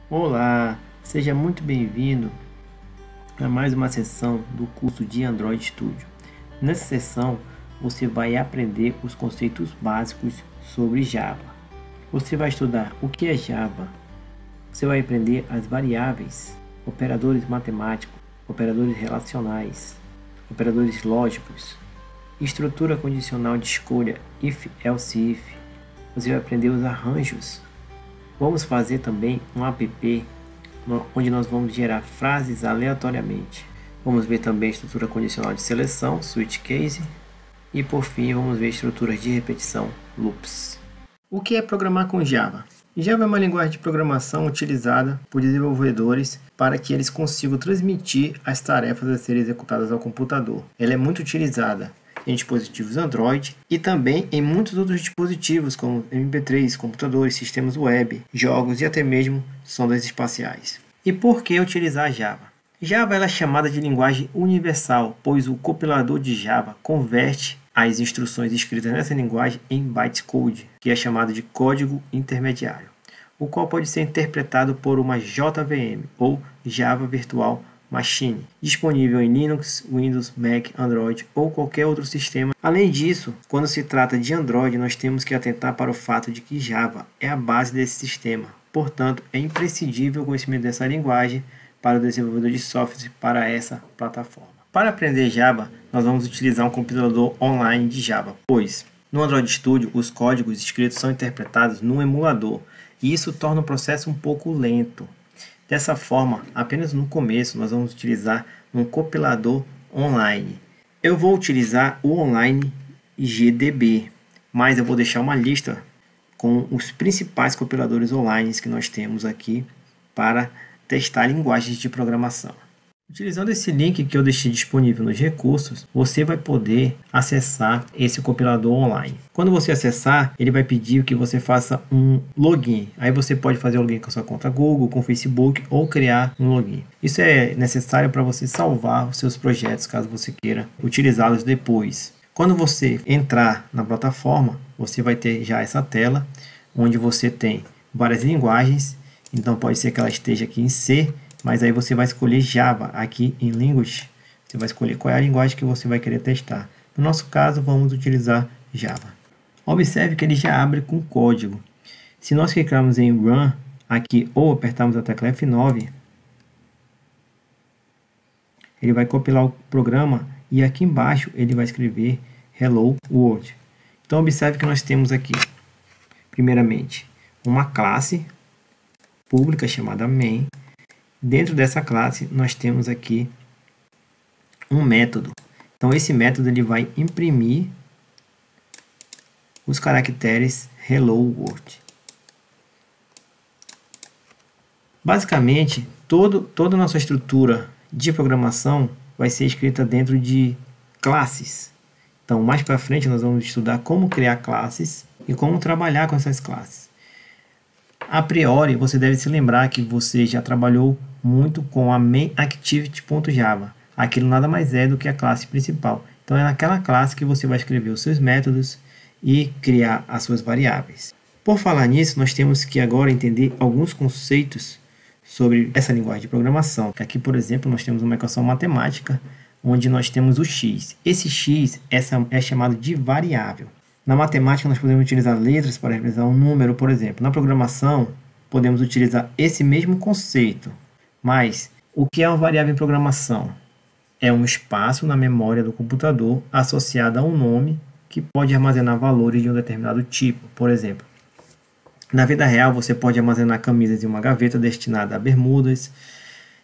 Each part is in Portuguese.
Olá, seja muito bem-vindo a mais uma sessão do curso de Android Studio. Nessa sessão, você vai aprender os conceitos básicos sobre Java. Você vai estudar o que é Java, você vai aprender as variáveis, operadores matemáticos, operadores relacionais, operadores lógicos, estrutura condicional de escolha if, else, if. Você vai aprender os arranjos. Vamos fazer também um app onde nós vamos gerar frases aleatoriamente. Vamos ver também a estrutura condicional de seleção, switch case. E por fim, vamos ver estruturas de repetição, loops. O que é programar com Java? Java é uma linguagem de programação utilizada por desenvolvedores para que eles consigam transmitir as tarefas a serem executadas ao computador. Ela é muito utilizada em dispositivos Android e também em muitos outros dispositivos como MP3, computadores, sistemas web, jogos e até mesmo sondas espaciais. E por que utilizar Java? Java ela é chamada de linguagem universal, pois o compilador de Java converte as instruções escritas nessa linguagem em bytecode, que é chamado de código intermediário, o qual pode ser interpretado por uma JVM ou Java Virtual Machine, disponível em Linux, Windows, Mac, Android ou qualquer outro sistema. Além disso, quando se trata de Android, nós temos que atentar para o fato de que Java é a base desse sistema. Portanto, é imprescindível o conhecimento dessa linguagem para o desenvolvedor de software para essa plataforma. Para aprender Java, nós vamos utilizar um compilador online de Java, pois no Android Studio os códigos escritos são interpretados no emulador e isso torna o processo um pouco lento. Dessa forma, apenas no começo nós vamos utilizar um compilador online. Eu vou utilizar o online GDB, mas eu vou deixar uma lista com os principais compiladores online que nós temos aqui para testar linguagens de programação. Utilizando esse link que eu deixei disponível nos recursos, você vai poder acessar esse compilador online. Quando você acessar, ele vai pedir que você faça um login. Aí você pode fazer o login com a sua conta Google, com o Facebook ou criar um login. Isso é necessário para você salvar os seus projetos, caso você queira utilizá-los depois. Quando você entrar na plataforma, você vai ter já essa tela, onde você tem várias linguagens. Então pode ser que ela esteja aqui em C, mas aí você vai escolher Java aqui em Language. Você vai escolher qual é a linguagem que você vai querer testar. No nosso caso, vamos utilizar Java. Observe que ele já abre com código. Se nós clicarmos em Run aqui ou apertarmos a tecla F9, ele vai compilar o programa e aqui embaixo ele vai escrever Hello World. Então observe que nós temos aqui, primeiramente, uma classe pública chamada main. Dentro dessa classe nós temos aqui um método. Então esse método ele vai imprimir os caracteres Hello World. Basicamente, toda a nossa estrutura de programação vai ser escrita dentro de classes. Então mais para frente nós vamos estudar como criar classes e como trabalhar com essas classes. A priori, você deve se lembrar que você já trabalhou muito com a MainActivity.java. Aquilo nada mais é do que a classe principal. Então, é naquela classe que você vai escrever os seus métodos e criar as suas variáveis. Por falar nisso, nós temos que agora entender alguns conceitos sobre essa linguagem de programação. Aqui, por exemplo, nós temos uma equação matemática, onde nós temos o x. Esse x é chamado de variável. Na matemática, nós podemos utilizar letras para representar um número, por exemplo. Na programação, podemos utilizar esse mesmo conceito. Mas, o que é uma variável em programação? É um espaço na memória do computador associado a um nome que pode armazenar valores de um determinado tipo. Por exemplo, na vida real, você pode armazenar camisas em uma gaveta destinada a bermudas.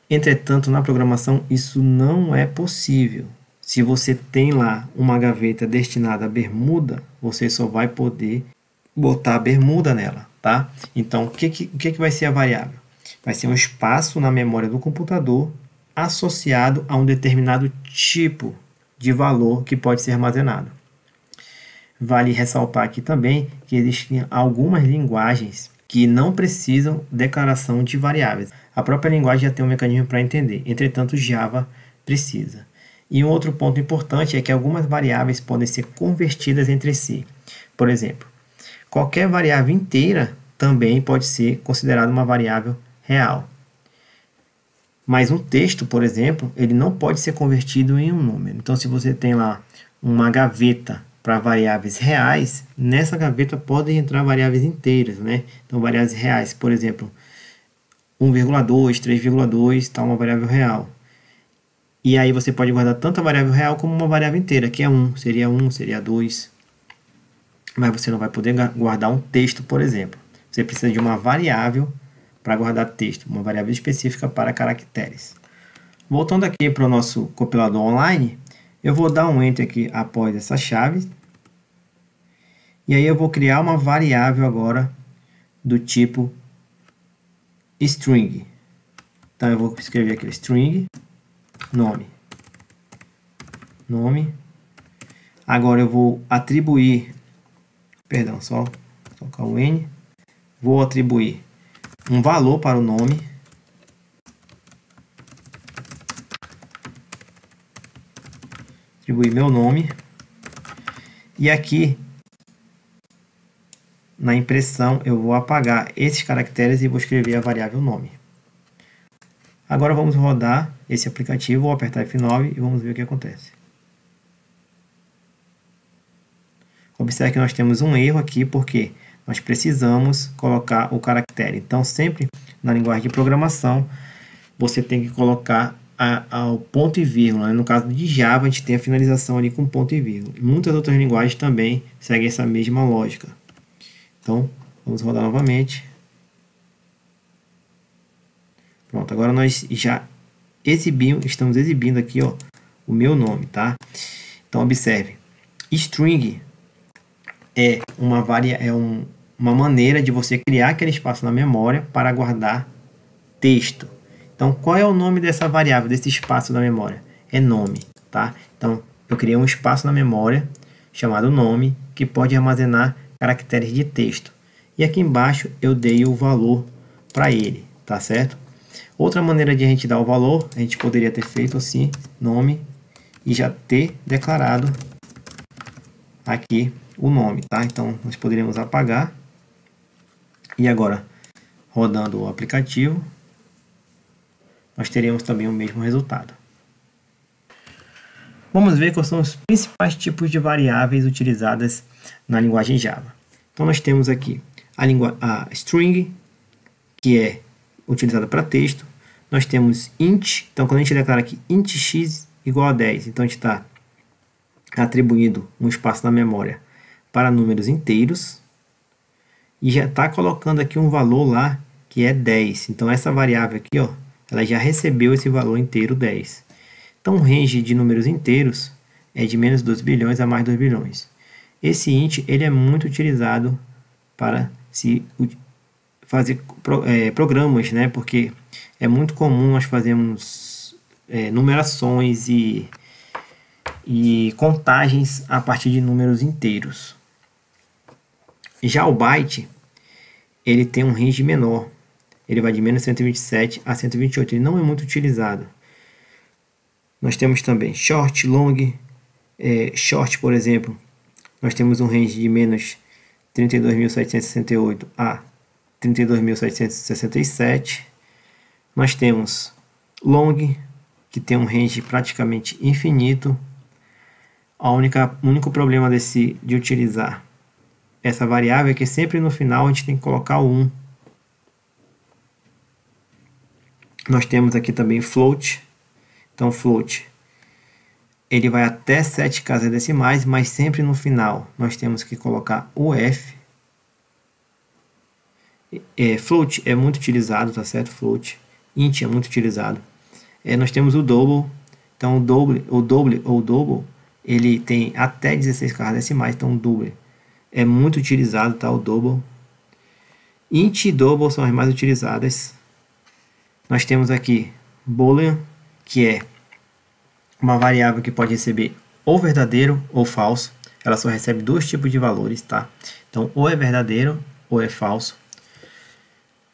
Entretanto, na programação, isso não é possível. Se você tem lá uma gaveta destinada a bermuda, você só vai poder botar a bermuda nela, tá? Então, o que vai ser a variável? Vai ser um espaço na memória do computador associado a um determinado tipo de valor que pode ser armazenado. Vale ressaltar aqui também que existem algumas linguagens que não precisam declaração de variáveis. A própria linguagem já tem um mecanismo para entender, entretanto, Java precisa. E um outro ponto importante é que algumas variáveis podem ser convertidas entre si. Por exemplo, qualquer variável inteira também pode ser considerada uma variável real. Mas um texto, por exemplo, ele não pode ser convertido em um número. Então, se você tem lá uma gaveta para variáveis reais, nessa gaveta podem entrar variáveis inteiras, né? Então, variáveis reais, por exemplo, 1,2, 3,2 está uma variável real. E aí você pode guardar tanto a variável real como uma variável inteira, que é 1, seria 2. Mas você não vai poder guardar um texto, por exemplo. Você precisa de uma variável para guardar texto, uma variável específica para caracteres. Voltando aqui para o nosso compilador online, eu vou dar um Enter aqui após essa chave. E aí eu vou criar uma variável agora do tipo string. Então eu vou escrever aqui string, nome. Agora eu vou atribuir, perdão, só colocar o N. Vou atribuir um valor para o nome. Atribuir meu nome. E aqui, na impressão, eu vou apagar esses caracteres e vou escrever a variável nome. Agora vamos rodar esse aplicativo, vou apertar F9 e vamos ver o que acontece. Observe que nós temos um erro aqui, porque nós precisamos colocar o caractere. Então, sempre na linguagem de programação, você tem que colocar o ponto e vírgula. No caso de Java, a gente tem a finalização ali com ponto e vírgula. Muitas outras linguagens também seguem essa mesma lógica. Então, vamos rodar novamente. Pronto, agora nós já estamos exibindo aqui, ó, o meu nome, tá? Então, observe. String é uma maneira de você criar aquele espaço na memória para guardar texto. Então, qual é o nome dessa variável, desse espaço da memória? É nome, tá? Então, eu criei um espaço na memória chamado nome, que pode armazenar caracteres de texto. E aqui embaixo eu dei o valor para ele, tá certo? Outra maneira de a gente dar o valor, a gente poderia ter feito assim, nome, e já ter declarado aqui o nome, tá? Então, nós poderíamos apagar. E agora, rodando o aplicativo, nós teríamos também o mesmo resultado. Vamos ver quais são os principais tipos de variáveis utilizadas na linguagem Java. Então, nós temos aqui a string, que é utilizada para texto. Nós temos int, então quando a gente declara aqui int x igual a 10, então a gente está atribuindo um espaço na memória para números inteiros. E já está colocando aqui um valor lá que é 10. Então essa variável aqui, ó, ela já recebeu esse valor inteiro 10. Então o range de números inteiros é de menos 2 bilhões a mais 2 bilhões. Esse int ele é muito utilizado para se fazer programas, né? Porque é muito comum nós fazermos numerações e contagens a partir de números inteiros. Já o byte, ele tem um range menor. Ele vai de menos 127 a 128. Ele não é muito utilizado. Nós temos também short, long. Short, por exemplo, nós temos um range de menos 32.768 a 32.767. Nós temos long, que tem um range praticamente infinito. O único problema de utilizar essa variável é que sempre no final a gente tem que colocar o 1. Nós temos aqui também float. Então, float, ele vai até 7 casas decimais, mas sempre no final nós temos que colocar o F. Float é muito utilizado, tá certo? Float. Int é muito utilizado. Nós temos o double. Então, o double, ele tem até 16 casas decimais, então o double é muito utilizado, tá? O double. Int e double são as mais utilizadas. Nós temos aqui boolean, que é uma variável que pode receber ou verdadeiro ou falso. Ela só recebe dois tipos de valores, tá? Então, ou é verdadeiro ou é falso.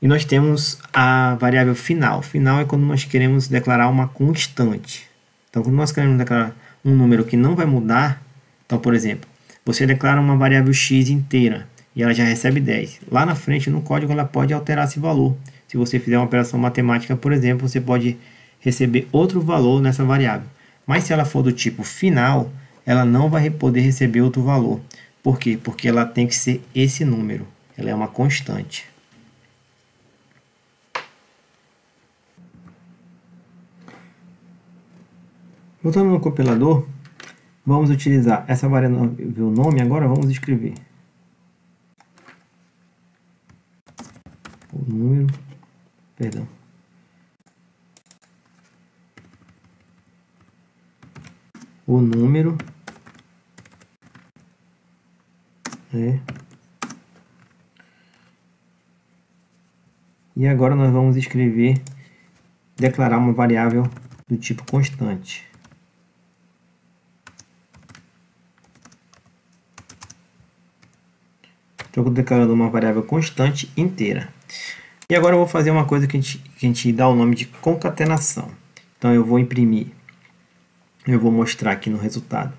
E nós temos a variável final. Final é quando nós queremos declarar uma constante. Então, quando nós queremos declarar um número que não vai mudar, então, por exemplo, você declara uma variável x inteira e ela já recebe 10. Lá na frente, no código, ela pode alterar esse valor. se você fizer uma operação matemática, por exemplo, você pode receber outro valor nessa variável. Mas se ela for do tipo final, ela não vai poder receber outro valor. Por quê? Porque ela tem que ser esse número. Ela é uma constante. Voltando no compilador, vamos utilizar essa variável nome. Agora vamos escrever o número, perdão, o número e agora nós vamos escrever, declarar uma variável do tipo constante. Estou declarando uma variável constante inteira. E agora eu vou fazer uma coisa que a gente dá o nome de concatenação. Então eu vou imprimir, eu vou mostrar aqui no resultado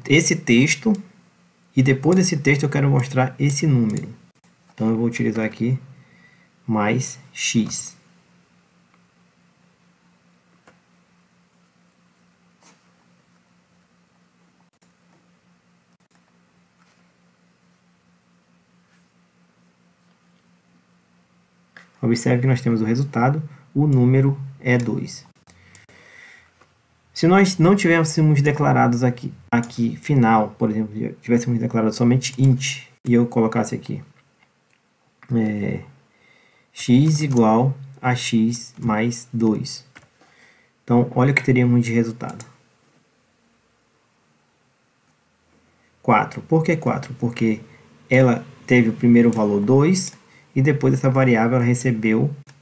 esse texto, e depois desse texto eu quero mostrar esse número. Então eu vou utilizar aqui mais x. Observe que nós temos o resultado, o número é 2. Se nós não tivéssemos declarados aqui final, por exemplo, tivéssemos declarado somente int, e eu colocasse aqui x igual a x mais 2. Então, olha o que teríamos de resultado. 4. Por que 4? Porque ela teve o primeiro valor 2, e depois essa variável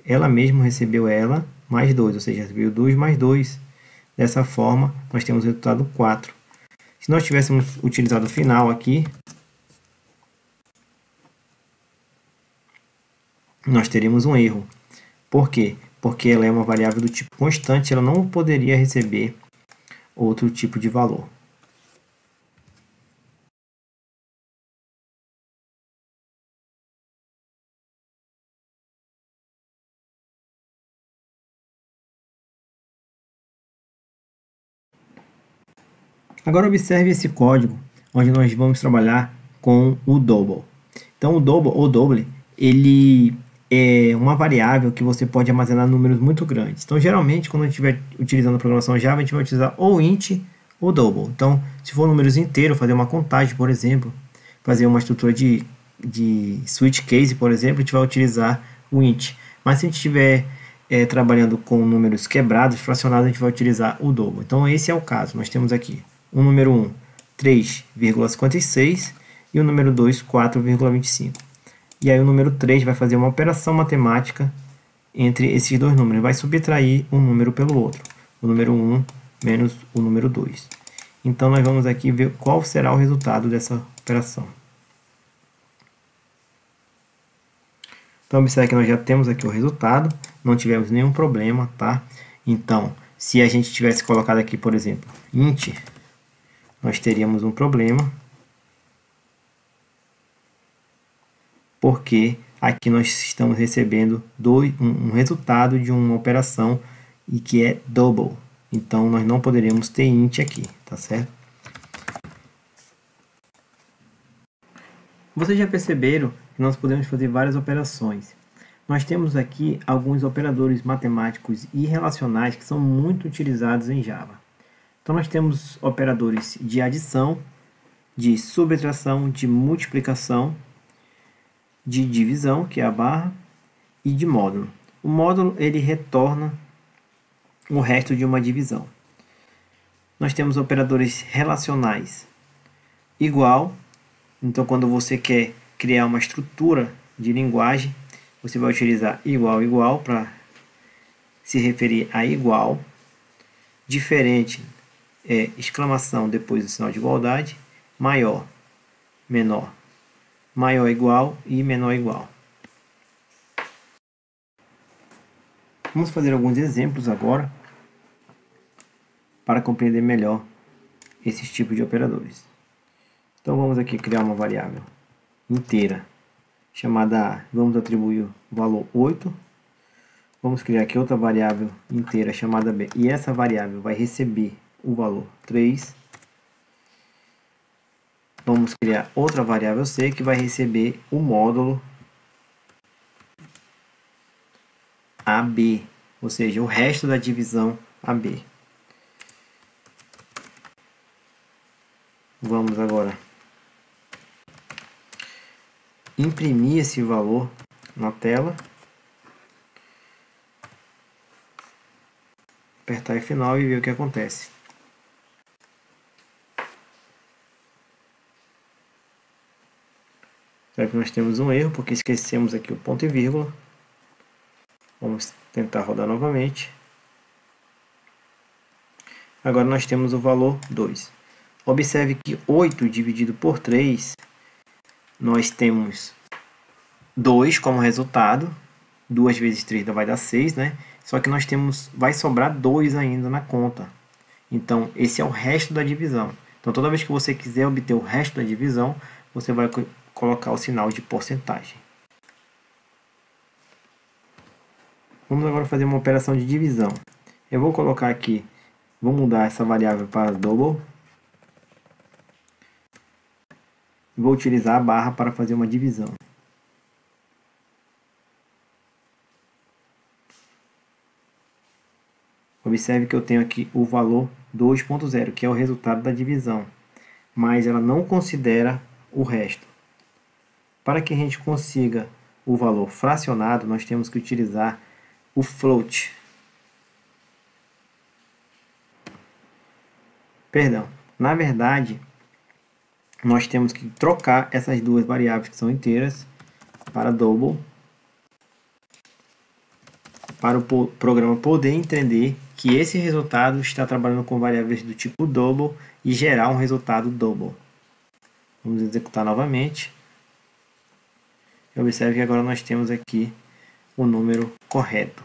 ela mesma recebeu ela mais 2, ou seja, recebeu 2 mais 2. Dessa forma, nós temos o resultado 4. Se nós tivéssemos utilizado o final aqui, nós teríamos um erro. Por quê? Porque ela é uma variável do tipo constante, ela não poderia receber outro tipo de valor. Agora observe esse código, onde nós vamos trabalhar com o double. Então o double ou double, ele é uma variável que você pode armazenar números muito grandes. Então geralmente quando a gente estiver utilizando a programação Java, a gente vai utilizar ou int ou double. Então se for números inteiros, fazer uma contagem, por exemplo, fazer uma estrutura de switch case, por exemplo, a gente vai utilizar o int. Mas se a gente estiver trabalhando com números quebrados, fracionados, a gente vai utilizar o double. Então esse é o caso. Nós temos aqui o número 1, 3,56 e o número 2, 4,25. E aí o número 3 vai fazer uma operação matemática entre esses dois números. Vai subtrair um número pelo outro. O número 1 menos o número 2. Então nós vamos aqui ver qual será o resultado dessa operação. Então observe que nós já temos aqui o resultado. Não tivemos nenhum problema, tá? Então, se a gente tivesse colocado aqui, por exemplo, int, nós teríamos um problema, porque aqui nós estamos recebendo um resultado de uma operação e que é double. Então, nós não poderíamos ter int aqui, tá certo? Vocês já perceberam que nós podemos fazer várias operações. Nós temos aqui alguns operadores matemáticos e relacionais que são muito utilizados em Java. Então nós temos operadores de adição, de subtração, de multiplicação, de divisão, que é a barra, e de módulo. O módulo ele retorna o resto de uma divisão. Nós temos operadores relacionais igual. Então quando você quer criar uma estrutura de linguagem, você vai utilizar igual, igual para se referir a igual. Diferente é exclamação depois do sinal de igualdade, maior, menor, maior igual e menor igual. Vamos fazer alguns exemplos agora para compreender melhor esses tipos de operadores. Então vamos aqui criar uma variável inteira chamada A. Vamos atribuir o valor 8. Vamos criar aqui outra variável inteira chamada B. E essa variável vai receber o valor 3. Vamos criar outra variável C que vai receber o módulo AB, ou seja, o resto da divisão AB. Vamos agora imprimir esse valor na tela. Apertar F9 e ver o que acontece. Será que nós temos um erro, porque esquecemos aqui o ponto e vírgula. Vamos tentar rodar novamente. Agora nós temos o valor 2. Observe que 8 dividido por 3, nós temos 2 como resultado. 2 vezes 3 vai dar 6, né? Só que nós temos, vai sobrar 2 ainda na conta. Então, esse é o resto da divisão. Então, toda vez que você quiser obter o resto da divisão, você vai colocar o sinal de porcentagem. Vamos agora fazer uma operação de divisão. Eu vou colocar aqui, vou mudar essa variável para double. Vou utilizar a barra para fazer uma divisão. Observe que eu tenho aqui o valor 2.0, que é o resultado da divisão, mas ela não considera o resto. Para que a gente consiga o valor fracionado, nós temos que utilizar o float. Perdão, na verdade, nós temos que trocar essas duas variáveis que são inteiras para double, para o programa poder entender que esse resultado está trabalhando com variáveis do tipo double e gerar um resultado double. Vamos executar novamente. E observe que agora nós temos aqui o número correto.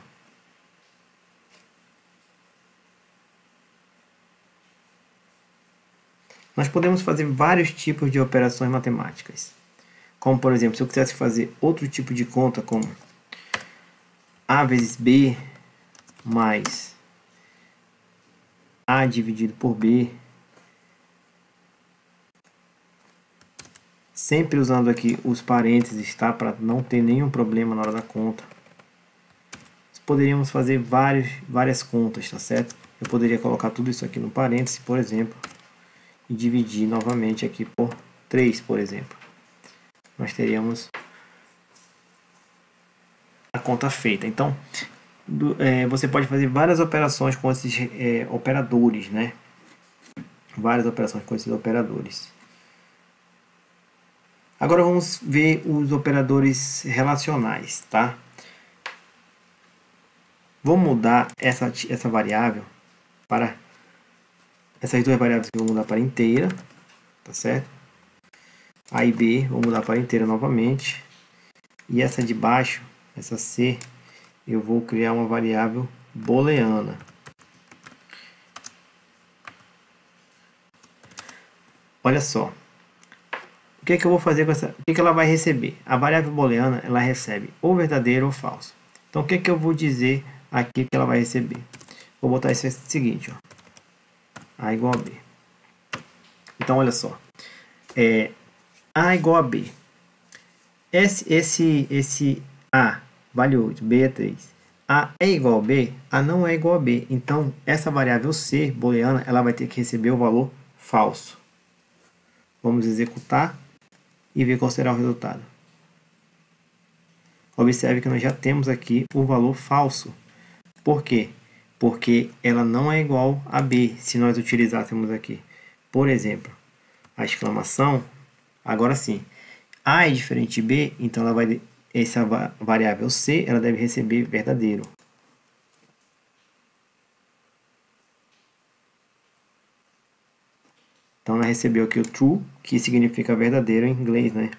Nós podemos fazer vários tipos de operações matemáticas. Como, por exemplo, se eu quisesse fazer outro tipo de conta, como A vezes B mais A dividido por B, sempre usando aqui os parênteses, tá? Para não ter nenhum problema na hora da conta. Poderíamos fazer várias contas, tá certo? Eu poderia colocar tudo isso aqui no parêntese, por exemplo, e dividir novamente aqui por 3, por exemplo. Nós teríamos a conta feita. Então, você pode fazer várias operações com esses operadores, né? Várias operações com esses operadores. Agora vamos ver os operadores relacionais, tá? Vou mudar essa variável para... Essas duas variáveis que eu vou mudar para inteira, tá certo? A e B vou mudar para inteira novamente. E essa de baixo, essa C, eu vou criar uma variável booleana. Olha só. O que é que eu vou fazer com essa? O que é que ela vai receber? A variável booleana, ela recebe ou verdadeiro ou falso. Então, o que é que eu vou dizer aqui que ela vai receber? Vou botar isso seguinte, ó. A igual a B. Então, olha só. A igual a B. Esse A vale 8, B é 3. A é igual a B, A não é igual a B. Então, essa variável C, booleana, ela vai ter que receber o valor falso. Vamos executar e ver qual será o resultado. Observe que nós já temos aqui o valor falso. Por quê? Porque ela não é igual a B, se nós utilizássemos aqui, por exemplo, a exclamação. Agora sim, A é diferente de B, então essa variável C, ela deve receber verdadeiro. Então ela recebeu aqui o true, que significa verdadeiro em inglês, né?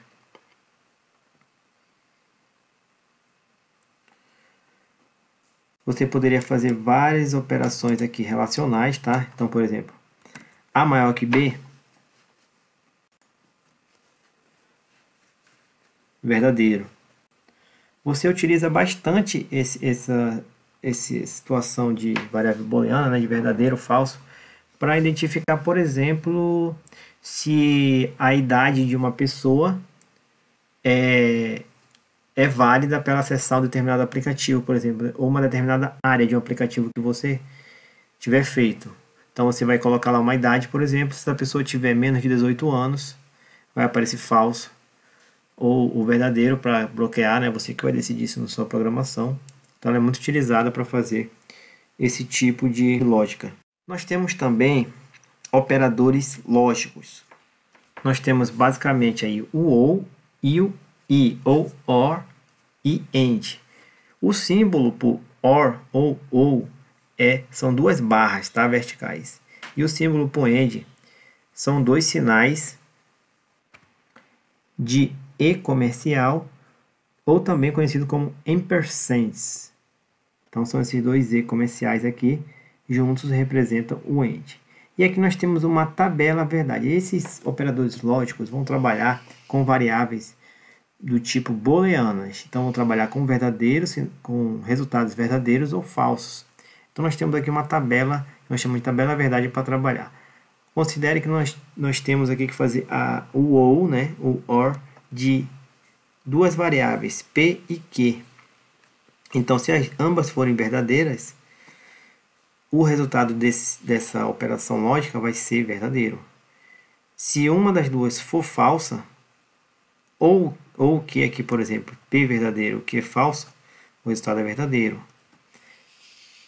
Você poderia fazer várias operações aqui relacionais, tá? Então, por exemplo, A maior que B. verdadeiro. Você utiliza bastante essa situação de variável booleana, né, de verdadeiro ou falso, para identificar, por exemplo, se a idade de uma pessoa é válida para ela acessar um determinado aplicativo, por exemplo, ou uma determinada área de um aplicativo que você tiver feito. Então você vai colocar lá uma idade, por exemplo, se a pessoa tiver menos de 18 anos, vai aparecer falso, ou o verdadeiro para bloquear, né? Você que vai decidir isso na sua programação. Então ela é muito utilizada para fazer esse tipo de lógica. Nós temos também operadores lógicos. Nós temos basicamente aí o ou, e, ou, or e and. O símbolo por or ou são duas barras, tá, verticais. E o símbolo por and são dois sinais de e comercial, ou também conhecido como ampersands. Então são esses dois e comerciais aqui, juntos representam o and. E aqui nós temos uma tabela verdade. Esses operadores lógicos vão trabalhar com variáveis do tipo booleanas. Então vão trabalhar com verdadeiros, com resultados verdadeiros ou falsos. Então nós temos aqui uma tabela, nós chamamos de tabela verdade para trabalhar. Considere que nós temos aqui que fazer o ou, né, o or, de duas variáveis, p e q. Então, se ambas forem verdadeiras, o resultado dessa operação lógica vai ser verdadeiro. Se uma das duas for falsa, ou o q aqui, por exemplo, p verdadeiro, q falso, o resultado é verdadeiro.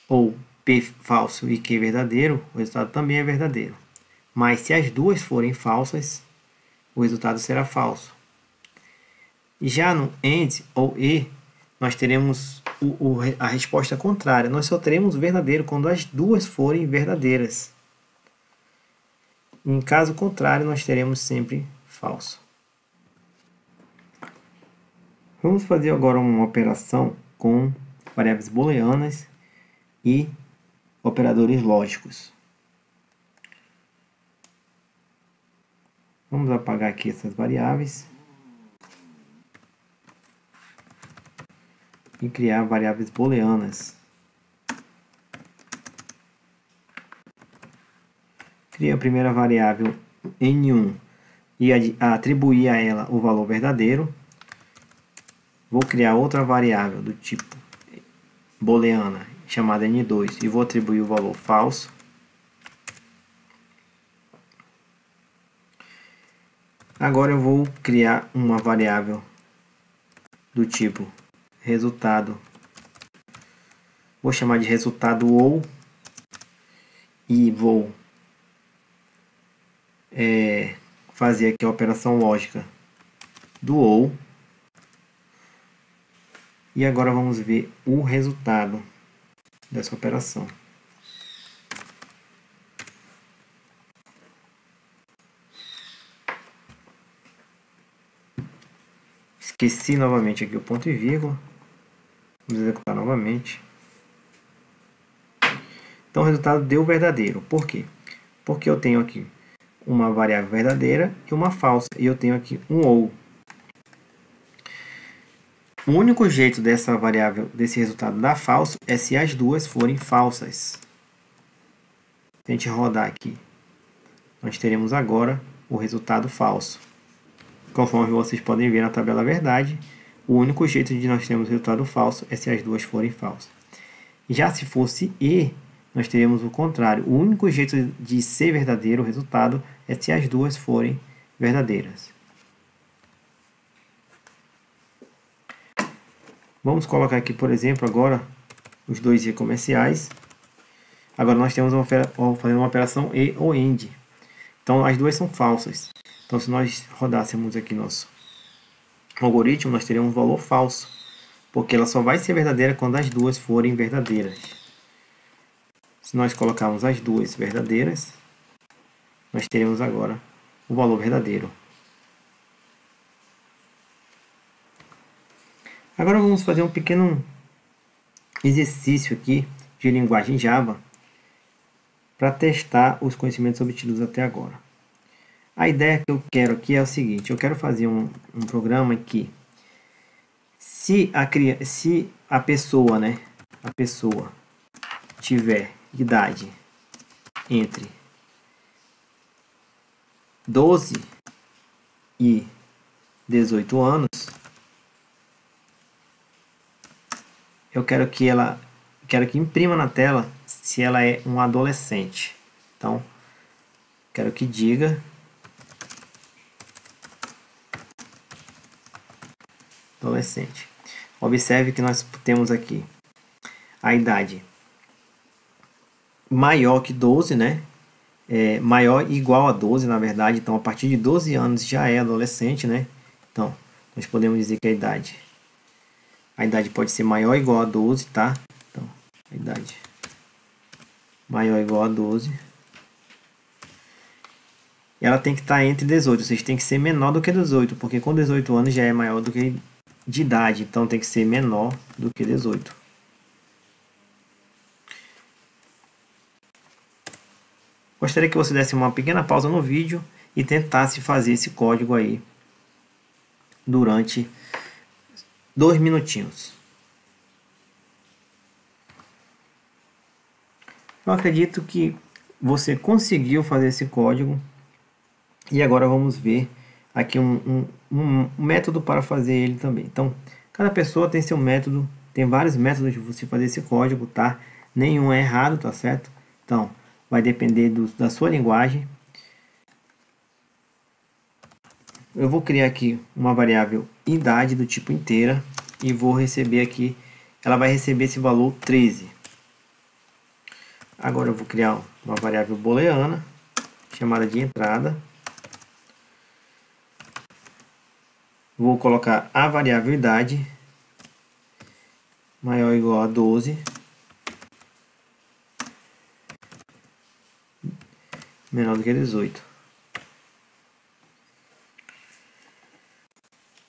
Ou p falso e q verdadeiro, o resultado também é verdadeiro. Mas se as duas forem falsas, o resultado será falso. Já no AND ou E, nós teremos a resposta contrária. Nós só teremos o verdadeiro quando as duas forem verdadeiras. Em caso contrário, nós teremos sempre falso. Vamos fazer agora uma operação com variáveis booleanas e operadores lógicos. Vamos apagar aqui essas variáveis e criar variáveis booleanas. Cria a primeira variável N1 e atribuir a ela o valor verdadeiro. Vou criar outra variável do tipo booleana chamada N2 e vou atribuir o valor falso. Agora eu vou criar uma variável do tipo resultado. Vou chamar de resultado ou e vou fazer aqui a operação lógica do ou. E agora vamos ver o resultado dessa operação. Esqueci novamente aqui o ponto e vírgula. Vamos executar novamente. Então o resultado deu verdadeiro. Por quê? Porque eu tenho aqui uma variável verdadeira e uma falsa. E eu tenho aqui um ou. O único jeito dessa variável, desse resultado dar falso, é se as duas forem falsas. Se a gente rodar aqui, nós teremos agora o resultado falso. Conforme vocês podem ver na tabela verdade, o único jeito de nós termos resultado falso é se as duas forem falsas. Já se fosse E, nós teremos o contrário. O único jeito de ser verdadeiro o resultado é se as duas forem verdadeiras. Vamos colocar aqui, por exemplo, agora os dois E comerciais. Agora nós temos fazendo uma operação E ou AND. Então as duas são falsas. Então se nós rodássemos aqui nosso algoritmo, nós teríamos um valor falso. Porque ela só vai ser verdadeira quando as duas forem verdadeiras. Se nós colocarmos as duas verdadeiras, nós teremos agora o valor verdadeiro. Agora vamos fazer um pequeno exercício aqui de linguagem Java para testar os conhecimentos obtidos até agora. A ideia que eu quero aqui é o seguinte: eu quero fazer um programa que se a pessoa, né, a pessoa tiver idade entre 12 e 18 anos, eu quero que imprima na tela se ela é um adolescente. Então, quero que diga adolescente. Observe que nós temos aqui a idade maior que 12, né? Maior e igual a 12, na verdade. Então, a partir de 12 anos já é adolescente, né? Então, nós podemos dizer que a idade pode ser maior ou igual a 12, tá? Então, a idade maior ou igual a 12. E ela tem que estar entre 18, ou seja, tem que ser menor do que 18, porque com 18 anos já é maior do que de idade, então tem que ser menor do que 18. Gostaria que você desse uma pequena pausa no vídeo e tentasse fazer esse código aí durante 2 minutinhos. Eu acredito que você conseguiu fazer esse código e agora vamos ver aqui um método para fazer ele também. Então, cada pessoa tem seu método, tem vários métodos de você fazer esse código, tá? Nenhum é errado, tá certo? Então, vai depender da sua linguagem. Eu vou criar aqui uma variável idade do tipo inteira e vou receber aqui, ela vai receber esse valor 13. Agora eu vou criar uma variável booleana chamada de entrada. Vou colocar a variável idade maior ou igual a 12, menor do que 18.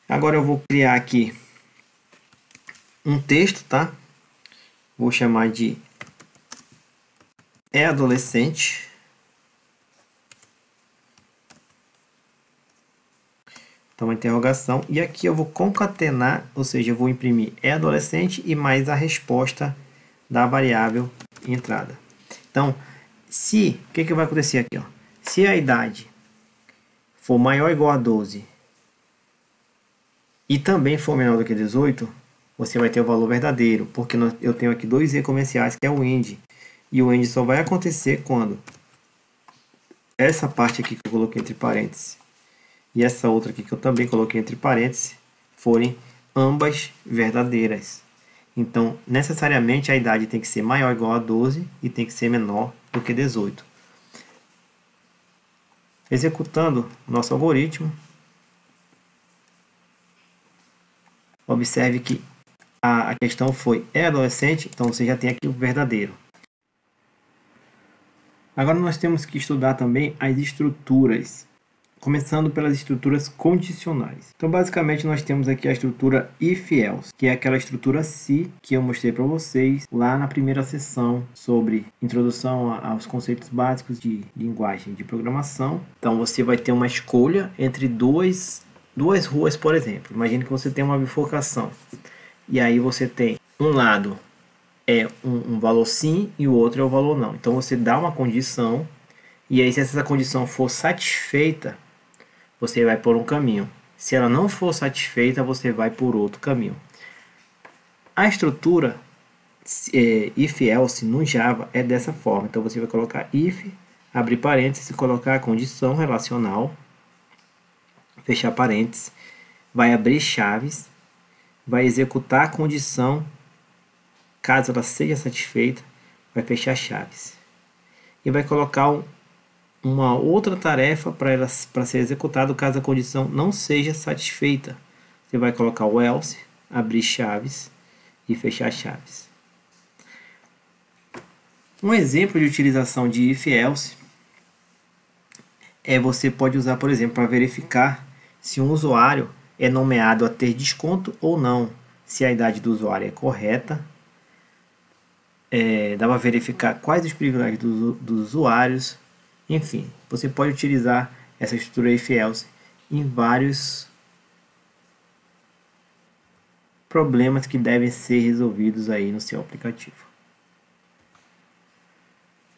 Agora eu vou criar aqui um texto, tá? Vou chamar de adolescente. Então, uma interrogação. E aqui eu vou concatenar, ou seja, eu vou imprimir adolescente e mais a resposta da variável entrada. Então, o que vai acontecer aqui? Ó? Se a idade for maior ou igual a 12 e também for menor do que 18, você vai ter o valor verdadeiro, porque eu tenho aqui dois e-comerciais, que é o end. E o end só vai acontecer quando essa parte aqui que eu coloquei entre parênteses e essa outra aqui que eu também coloquei entre parênteses forem ambas verdadeiras. Então, necessariamente a idade tem que ser maior ou igual a 12 e tem que ser menor do que 18. Executando nosso algoritmo, observe que a questão foi adolescente, então você já tem aqui o verdadeiro. Agora nós temos que estudar também as estruturas, começando pelas estruturas condicionais. Então, basicamente, nós temos aqui a estrutura if-else, que é aquela estrutura se que eu mostrei para vocês lá na primeira sessão sobre introdução aos conceitos básicos de linguagem de programação. Então, você vai ter uma escolha entre duas ruas, por exemplo. Imagine que você tem uma bifurcação. E aí você tem um lado é um valor sim e o outro é o valor não. Então, você dá uma condição e aí se essa condição for satisfeita, você vai por um caminho. Se ela não for satisfeita, você vai por outro caminho. A estrutura if-else no Java é dessa forma. Então você vai colocar if, abrir parênteses e colocar a condição relacional, fechar parênteses, vai abrir chaves, vai executar a condição, caso ela seja satisfeita, vai fechar chaves. E vai colocar uma outra tarefa para ser executada caso a condição não seja satisfeita. Você vai colocar o else, abrir chaves e fechar chaves. Um exemplo de utilização de if-else você pode usar, por exemplo, para verificar se um usuário é nomeado a ter desconto ou não, se a idade do usuário é correta. Dá para verificar quais os privilégios dos usuários. Enfim, você pode utilizar essa estrutura if-else em vários problemas que devem ser resolvidos aí no seu aplicativo.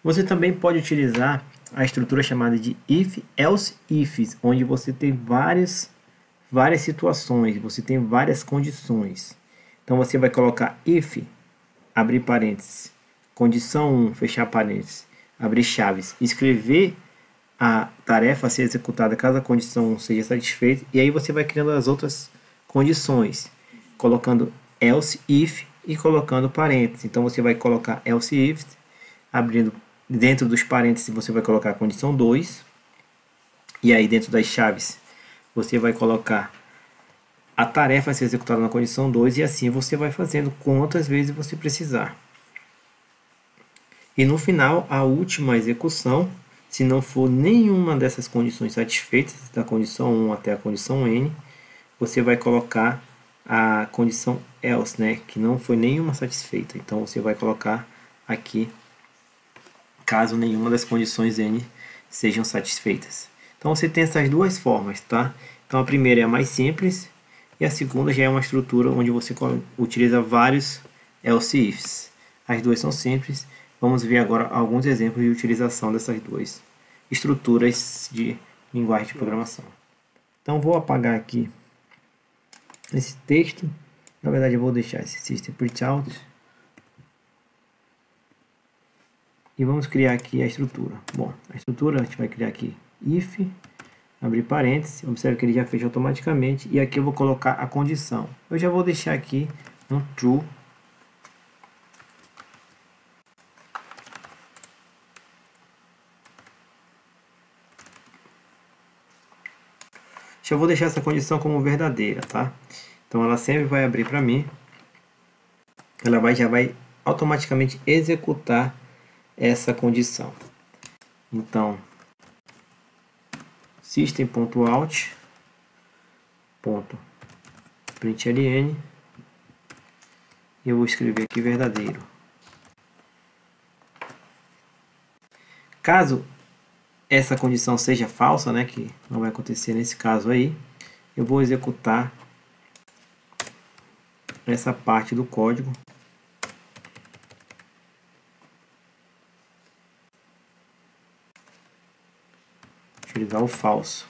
Você também pode utilizar a estrutura chamada de if, else, ifs, onde você tem várias situações, você tem várias condições. Então você vai colocar if, abrir parênteses, condição 1, fechar parênteses, abrir chaves, escrever a tarefa a ser executada caso a condição 1 seja satisfeita, e aí você vai criando as outras condições, colocando else if e colocando parênteses. Então você vai colocar else if, abrindo dentro dos parênteses você vai colocar a condição 2, e aí dentro das chaves você vai colocar a tarefa a ser executada na condição 2, e assim você vai fazendo quantas vezes você precisar. E no final, a última execução, se não for nenhuma dessas condições satisfeitas, da condição 1 até a condição N, você vai colocar a condição else, né, que não foi nenhuma satisfeita. Então você vai colocar aqui, caso nenhuma das condições N sejam satisfeitas. Então você tem essas duas formas, tá? Então a primeira é a mais simples, e a segunda já é uma estrutura onde você utiliza vários else ifs. As duas são simples. Vamos ver agora alguns exemplos de utilização dessas duas estruturas de linguagem de programação. Então vou apagar aqui esse texto. Na verdade eu vou deixar esse system printout. E vamos criar aqui a estrutura. Bom, a estrutura a gente vai criar aqui if, abrir parênteses, observe que ele já fez automaticamente, e aqui eu vou colocar a condição. Eu já vou deixar aqui um true. Eu vou deixar essa condição como verdadeira, tá? Então ela sempre vai abrir para mim. Ela já vai automaticamente executar essa condição. Então, system.out.println, e eu vou escrever aqui verdadeiro. Caso essa condição seja falsa, né, que não vai acontecer nesse caso aí, eu vou executar essa parte do código. Utilizar o falso.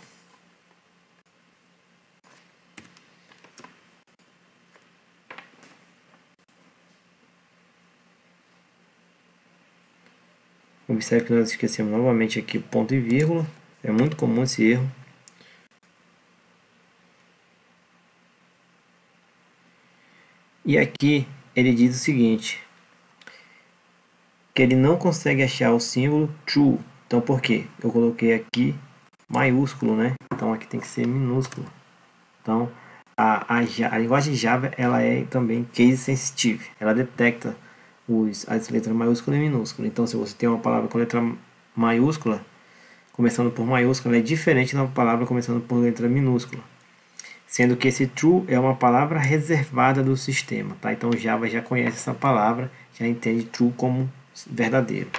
Observe que nós esquecemos novamente aqui ponto e vírgula. É muito comum esse erro. E aqui ele diz o seguinte, que ele não consegue achar o símbolo true. Então por quê? Eu coloquei aqui maiúsculo, né? Então aqui tem que ser minúsculo. Então a linguagem Java ela é também case sensitive. Ela detecta as letras maiúsculas e minúsculas. Então se você tem uma palavra com letra maiúscula, começando por maiúscula, ela é diferente da palavra começando por letra minúscula. Sendo que esse true é uma palavra reservada do sistema, tá? Então o Java já conhece essa palavra, já entende true como verdadeiro.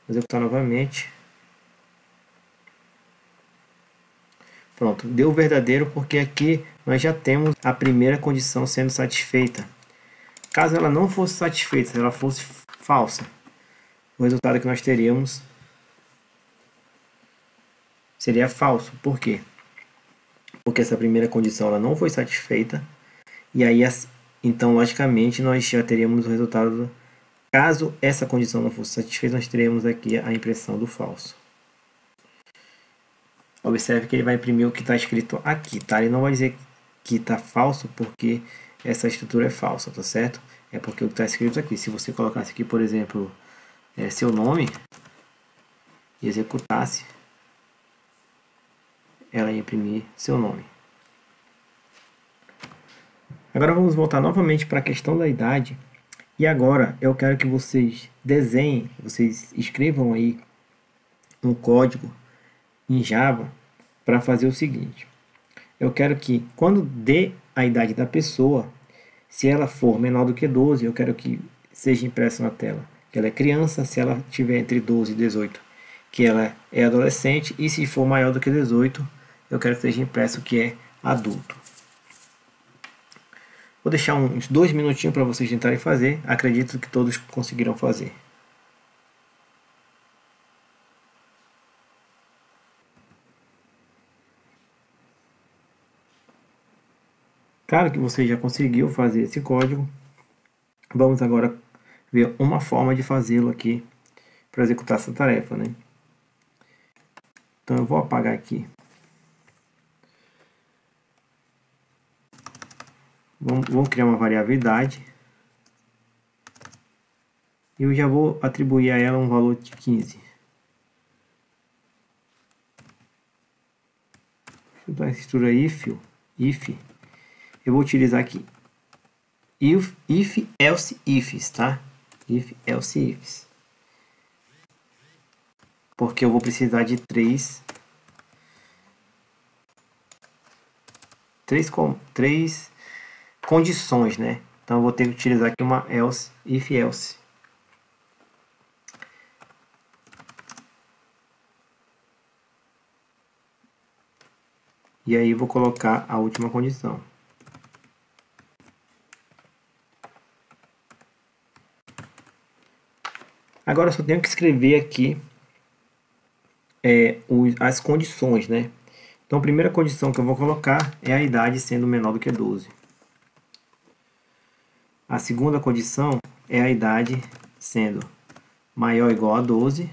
Vou executar novamente. Pronto, deu verdadeiro porque aqui nós já temos a primeira condição sendo satisfeita. Caso ela não fosse satisfeita, se ela fosse falsa, o resultado que nós teríamos seria falso. Por quê? Porque essa primeira condição ela não foi satisfeita, e aí então logicamente nós já teríamos o resultado. Caso essa condição não fosse satisfeita, nós teremos aqui a impressão do falso. Observe que ele vai imprimir o que está escrito aqui, tá? Ele não vai dizer que está falso porque essa estrutura é falsa, tá certo? É porque o que está escrito aqui. Se você colocasse aqui, por exemplo, seu nome e executasse, ela ia imprimir seu nome. Agora vamos voltar novamente para a questão da idade. E agora eu quero que vocês desenhem, vocês escrevam aí um código em Java para fazer o seguinte. Eu quero que quando dê a idade da pessoa, se ela for menor do que 12, eu quero que seja impresso na tela que ela é criança. Se ela tiver entre 12 e 18, que ela é adolescente. E se for maior do que 18, eu quero que seja impresso que é adulto. Vou deixar uns 2 minutinhos para vocês tentarem fazer. Acredito que todos conseguirão fazer. Claro que você já conseguiu fazer esse código. Vamos agora ver uma forma de fazê-lo aqui para executar essa tarefa, né? Então eu vou apagar aqui. Vamos criar uma variável idade. E eu já vou atribuir a ela um valor de 15. Deixa eu dar a estrutura if. Eu vou utilizar aqui if, else, ifs, tá? If, else, ifs. Porque eu vou precisar de três condições, né? Então eu vou ter que utilizar aqui uma else, if, else. E aí vou colocar a última condição. Agora eu só tenho que escrever aqui as condições, né? Então a primeira condição que eu vou colocar é a idade sendo menor do que 12. A segunda condição é a idade sendo maior ou igual a 12.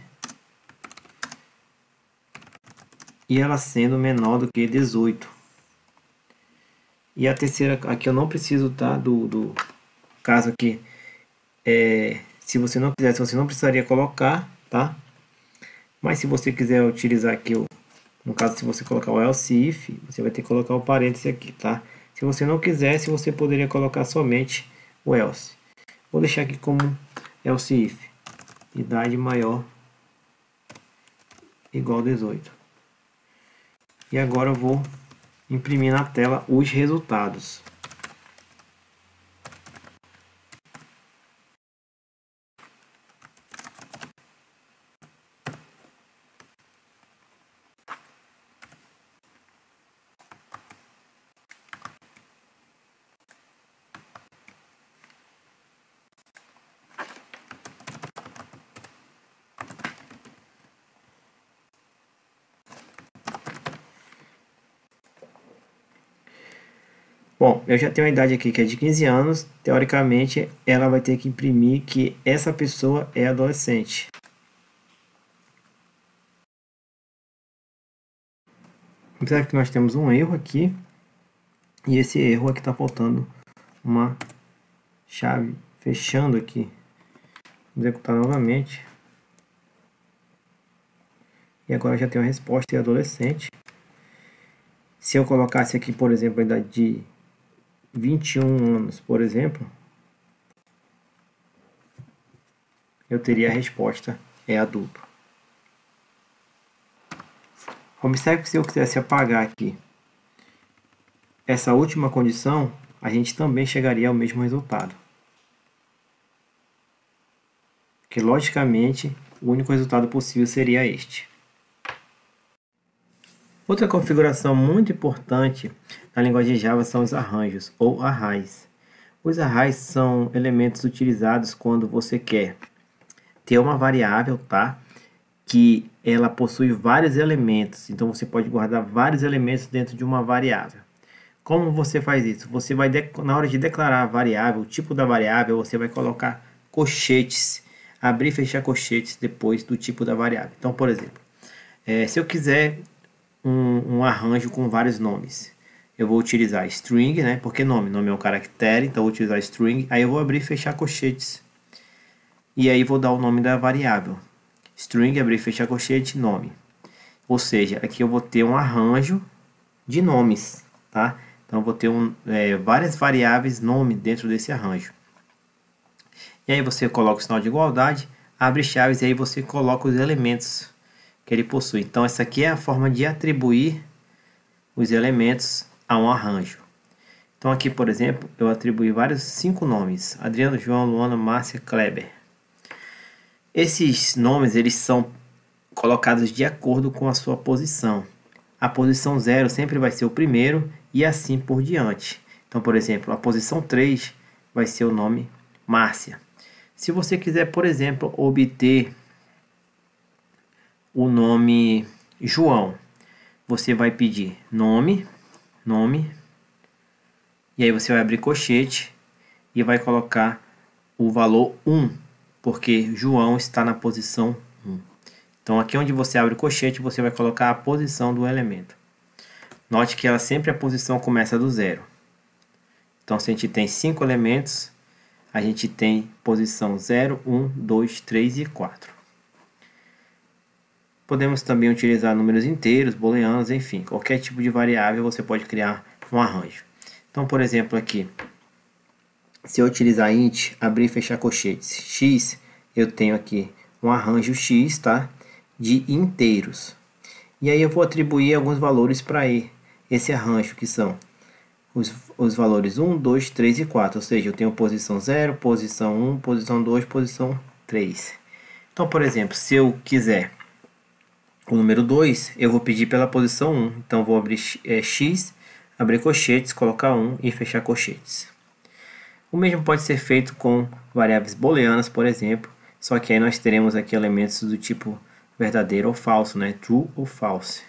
E ela sendo menor do que 18. E a terceira, aqui eu não preciso, tá? Do caso aqui, se você não quisesse, você não precisaria colocar, tá? Mas se você quiser utilizar aqui, no caso, se você colocar o else if, você vai ter que colocar o parêntese aqui, tá? Se você não quisesse, você poderia colocar somente o else. Vou deixar aqui como else if, idade maior igual a 18. E agora eu vou imprimir na tela os resultados. Bom, eu já tenho a idade aqui que é de 15 anos. Teoricamente, ela vai ter que imprimir que essa pessoa é adolescente. Apesar que nós temos um erro aqui. E esse erro aqui está faltando uma chave fechando aqui. Vou executar novamente. E agora já tenho a resposta de adolescente. Se eu colocasse aqui, por exemplo, a idade de 21 anos, por exemplo, eu teria a resposta é adulto. Observe que se eu quisesse apagar aqui essa última condição, a gente também chegaria ao mesmo resultado. Que logicamente o único resultado possível seria este. Outra configuração muito importante na linguagem Java são os arranjos ou arrays. Os arrays são elementos utilizados quando você quer ter uma variável, tá? Que ela possui vários elementos, então você pode guardar vários elementos dentro de uma variável. Como você faz isso? Você vai, na hora de declarar a variável, o tipo da variável, você vai colocar colchetes, abrir e fechar colchetes depois do tipo da variável. Então, por exemplo, se eu quiser um arranjo com vários nomes, eu vou utilizar string, né? Porque nome é um caractere, então eu vou utilizar string. Aí eu vou abrir e fechar colchetes. E aí vou dar o nome da variável. String, abrir e fechar colchete, nome. Ou seja, aqui eu vou ter um arranjo de nomes, tá? Então eu vou ter várias variáveis nome dentro desse arranjo. E aí você coloca o sinal de igualdade, abre chaves e aí você coloca os elementos que ele possui. Então essa aqui é a forma de atribuir os elementos a um arranjo. Então aqui, por exemplo, eu atribuí 5 nomes: Adriano, João, Luana, Márcia, Kleber. Esses nomes eles são colocados de acordo com a sua posição. A posição 0 sempre vai ser o primeiro e assim por diante. Então Então, por exemplo, a posição 3 vai ser o nome Márcia. Se você quiser, por exemplo, obter o nome João, você vai pedir nome, e aí você vai abrir colchete e vai colocar o valor 1, porque João está na posição 1. Então aqui onde você abre o colchete, você vai colocar a posição do elemento. Note que ela sempre a posição começa do 0. Então se a gente tem 5 elementos, a gente tem posição 0, 1, 2, 3 e 4. Podemos também utilizar números inteiros, booleanos, enfim, qualquer tipo de variável você pode criar um arranjo. Então, por exemplo, aqui, se eu utilizar int, abrir e fechar colchetes, x, eu tenho aqui um arranjo x, tá? De inteiros. E aí eu vou atribuir alguns valores para esse arranjo, que são os valores 1, 2, 3 e 4. Ou seja, eu tenho posição 0, posição 1, posição 2, posição 3. Então, por exemplo, se eu quiser o número 2, eu vou pedir pela posição 1. Então, vou abrir x, abrir colchetes, colocar 1 e fechar colchetes. O mesmo pode ser feito com variáveis booleanas, por exemplo, só que aí nós teremos aqui elementos do tipo verdadeiro ou falso, né? True ou false.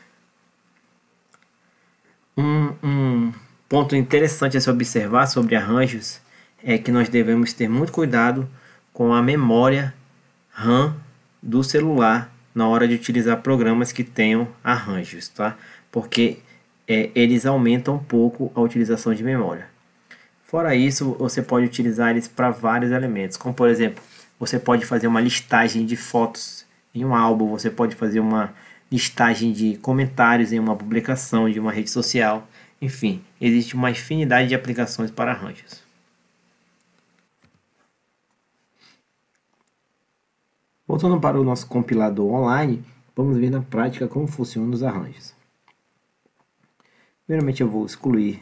Um ponto interessante a se observar sobre arranjos é que nós devemos ter muito cuidado com a memória RAM do celular na hora de utilizar programas que tenham arranjos, tá? Porque eles aumentam um pouco a utilização de memória. Fora isso, você pode utilizar eles para vários elementos, como por exemplo, você pode fazer uma listagem de fotos em um álbum, você pode fazer uma listagem de comentários em uma publicação de uma rede social, enfim, existe uma infinidade de aplicações para arranjos. Voltando para o nosso compilador online, vamos ver na prática como funcionam os arranjos. Primeiramente eu vou excluir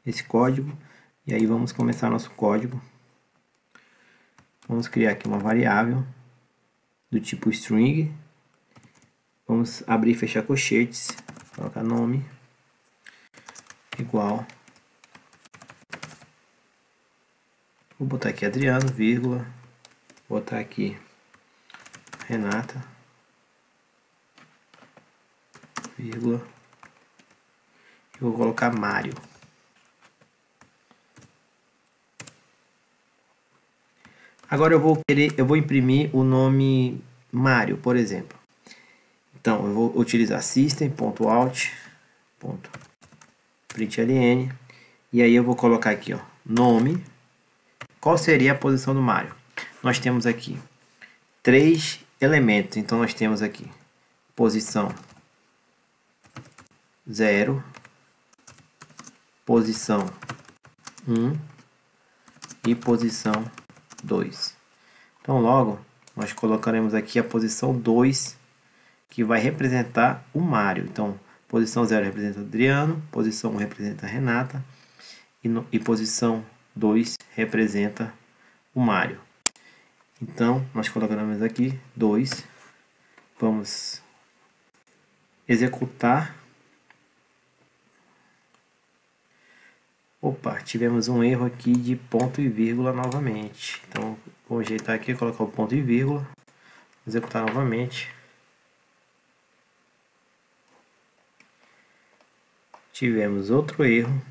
esse código e aí vamos começar nosso código. Vamos criar aqui uma variável do tipo string. Vamos abrir e fechar colchetes, colocar nome igual. Vou botar aqui Adriano, vírgula, botar aqui Renata, vírgula, e vou colocar Mário. Agora eu vou imprimir o nome Mário, por exemplo. Então eu vou utilizar system.out.println e aí eu vou colocar aqui, ó, nome. Qual seria a posição do Mário? Nós temos aqui 3 elementos, então nós temos aqui posição 0, posição 1 e posição 2. Então logo nós colocaremos aqui a posição 2, que vai representar o Mário. Então posição 0 representa Adriano, posição 1 representa Renata e posição 2 representa o Mário. Então nós colocaremos aqui 2. Vamos executar. Opa, tivemos um erro aqui de ponto e vírgula novamente. Então vou ajeitar aqui, colocar o ponto e vírgula, executar novamente. Tivemos outro erro,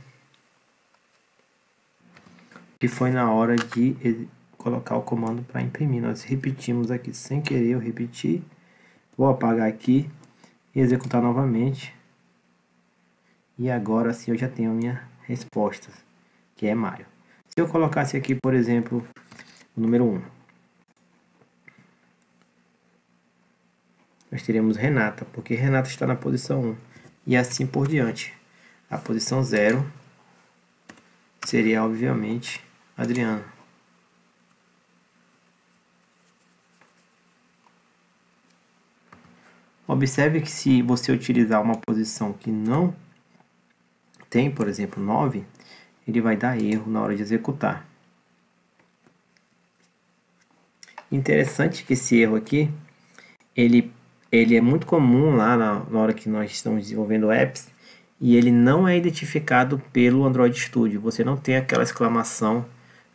que foi na hora de colocar o comando para imprimir. Nós repetimos aqui sem querer, eu repeti. Vou apagar aqui e executar novamente. E agora sim eu já tenho a minha resposta, que é Mário. Se eu colocasse aqui, por exemplo, o número 1, nós teremos Renata, porque Renata está na posição 1, e assim por diante. A posição 0 seria, obviamente, Adriano. Observe que se você utilizar uma posição que não tem, por exemplo, 9, ele vai dar erro na hora de executar. Interessante que esse erro aqui, ele é muito comum lá na hora que nós estamos desenvolvendo apps, e ele não é identificado pelo Android Studio. Você não tem aquela exclamação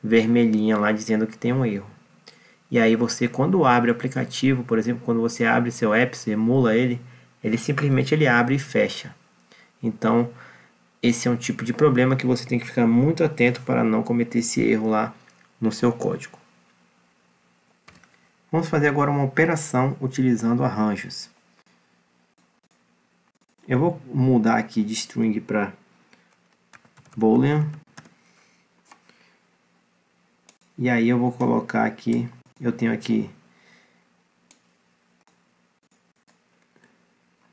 vermelhinha lá dizendo que tem um erro. E aí você, quando abre o aplicativo, por exemplo, quando você abre seu app, você emula ele, ele simplesmente abre e fecha. Então, esse é um tipo de problema que você tem que ficar muito atento para não cometer esse erro lá no seu código. Vamos fazer agora uma operação utilizando arranjos. Eu vou mudar aqui de string para boolean. E aí eu vou colocar aqui, eu tenho aqui,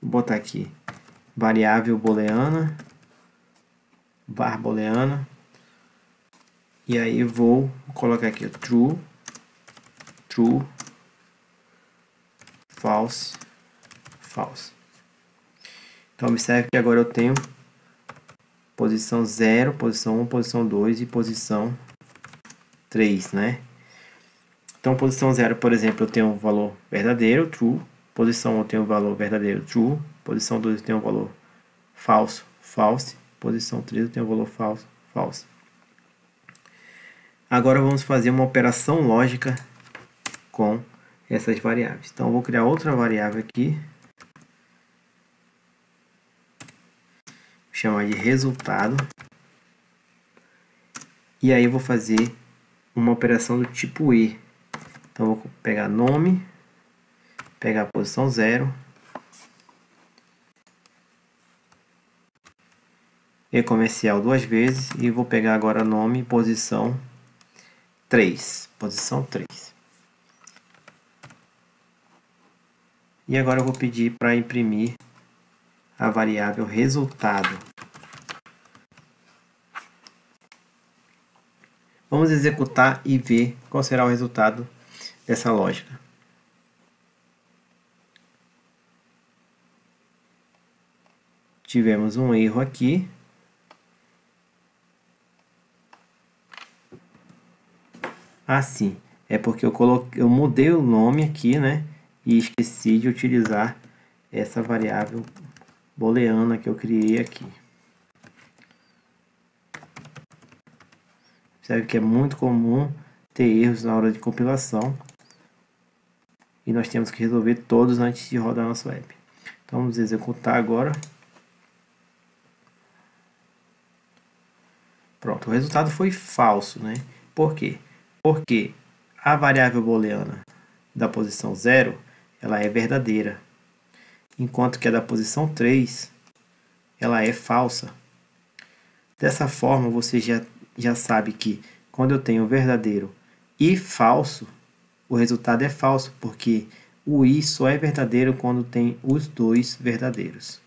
vou botar aqui variável booleana, var booleana. E aí vou colocar aqui true, true, false, false. Então observe que agora eu tenho posição 0, posição 1, posição 2 e posição 3, né? Então posição 0, por exemplo, eu tenho um valor verdadeiro, true. Posição 1 eu tenho um valor verdadeiro, true. Posição 2 eu tenho um valor falso, false. Posição 3 eu tenho um valor falso, false. Agora vamos fazer uma operação lógica com essas variáveis. Então eu vou criar outra variável aqui. Chamar de resultado, e aí eu vou fazer uma operação do tipo e. Então eu vou pegar nome, pegar a posição 0, e comercial duas vezes, e vou pegar agora nome, posição 3, posição 3. E agora eu vou pedir para imprimir a variável resultado. Vamos executar e ver qual será o resultado dessa lógica. Tivemos um erro aqui. Assim, é porque eu mudei o nome aqui, né? E esqueci de utilizar essa variável booleana que eu criei aqui. Percebe que é muito comum ter erros na hora de compilação. E nós temos que resolver todos antes de rodar nosso app. Então vamos executar agora. Pronto, o resultado foi falso, né? Por quê? Porque a variável booleana da posição 0, ela é verdadeira. Enquanto que a da posição 3, ela é falsa. Dessa forma, você já sabe que quando eu tenho verdadeiro e falso, o resultado é falso, porque o i só é verdadeiro quando tem os dois verdadeiros.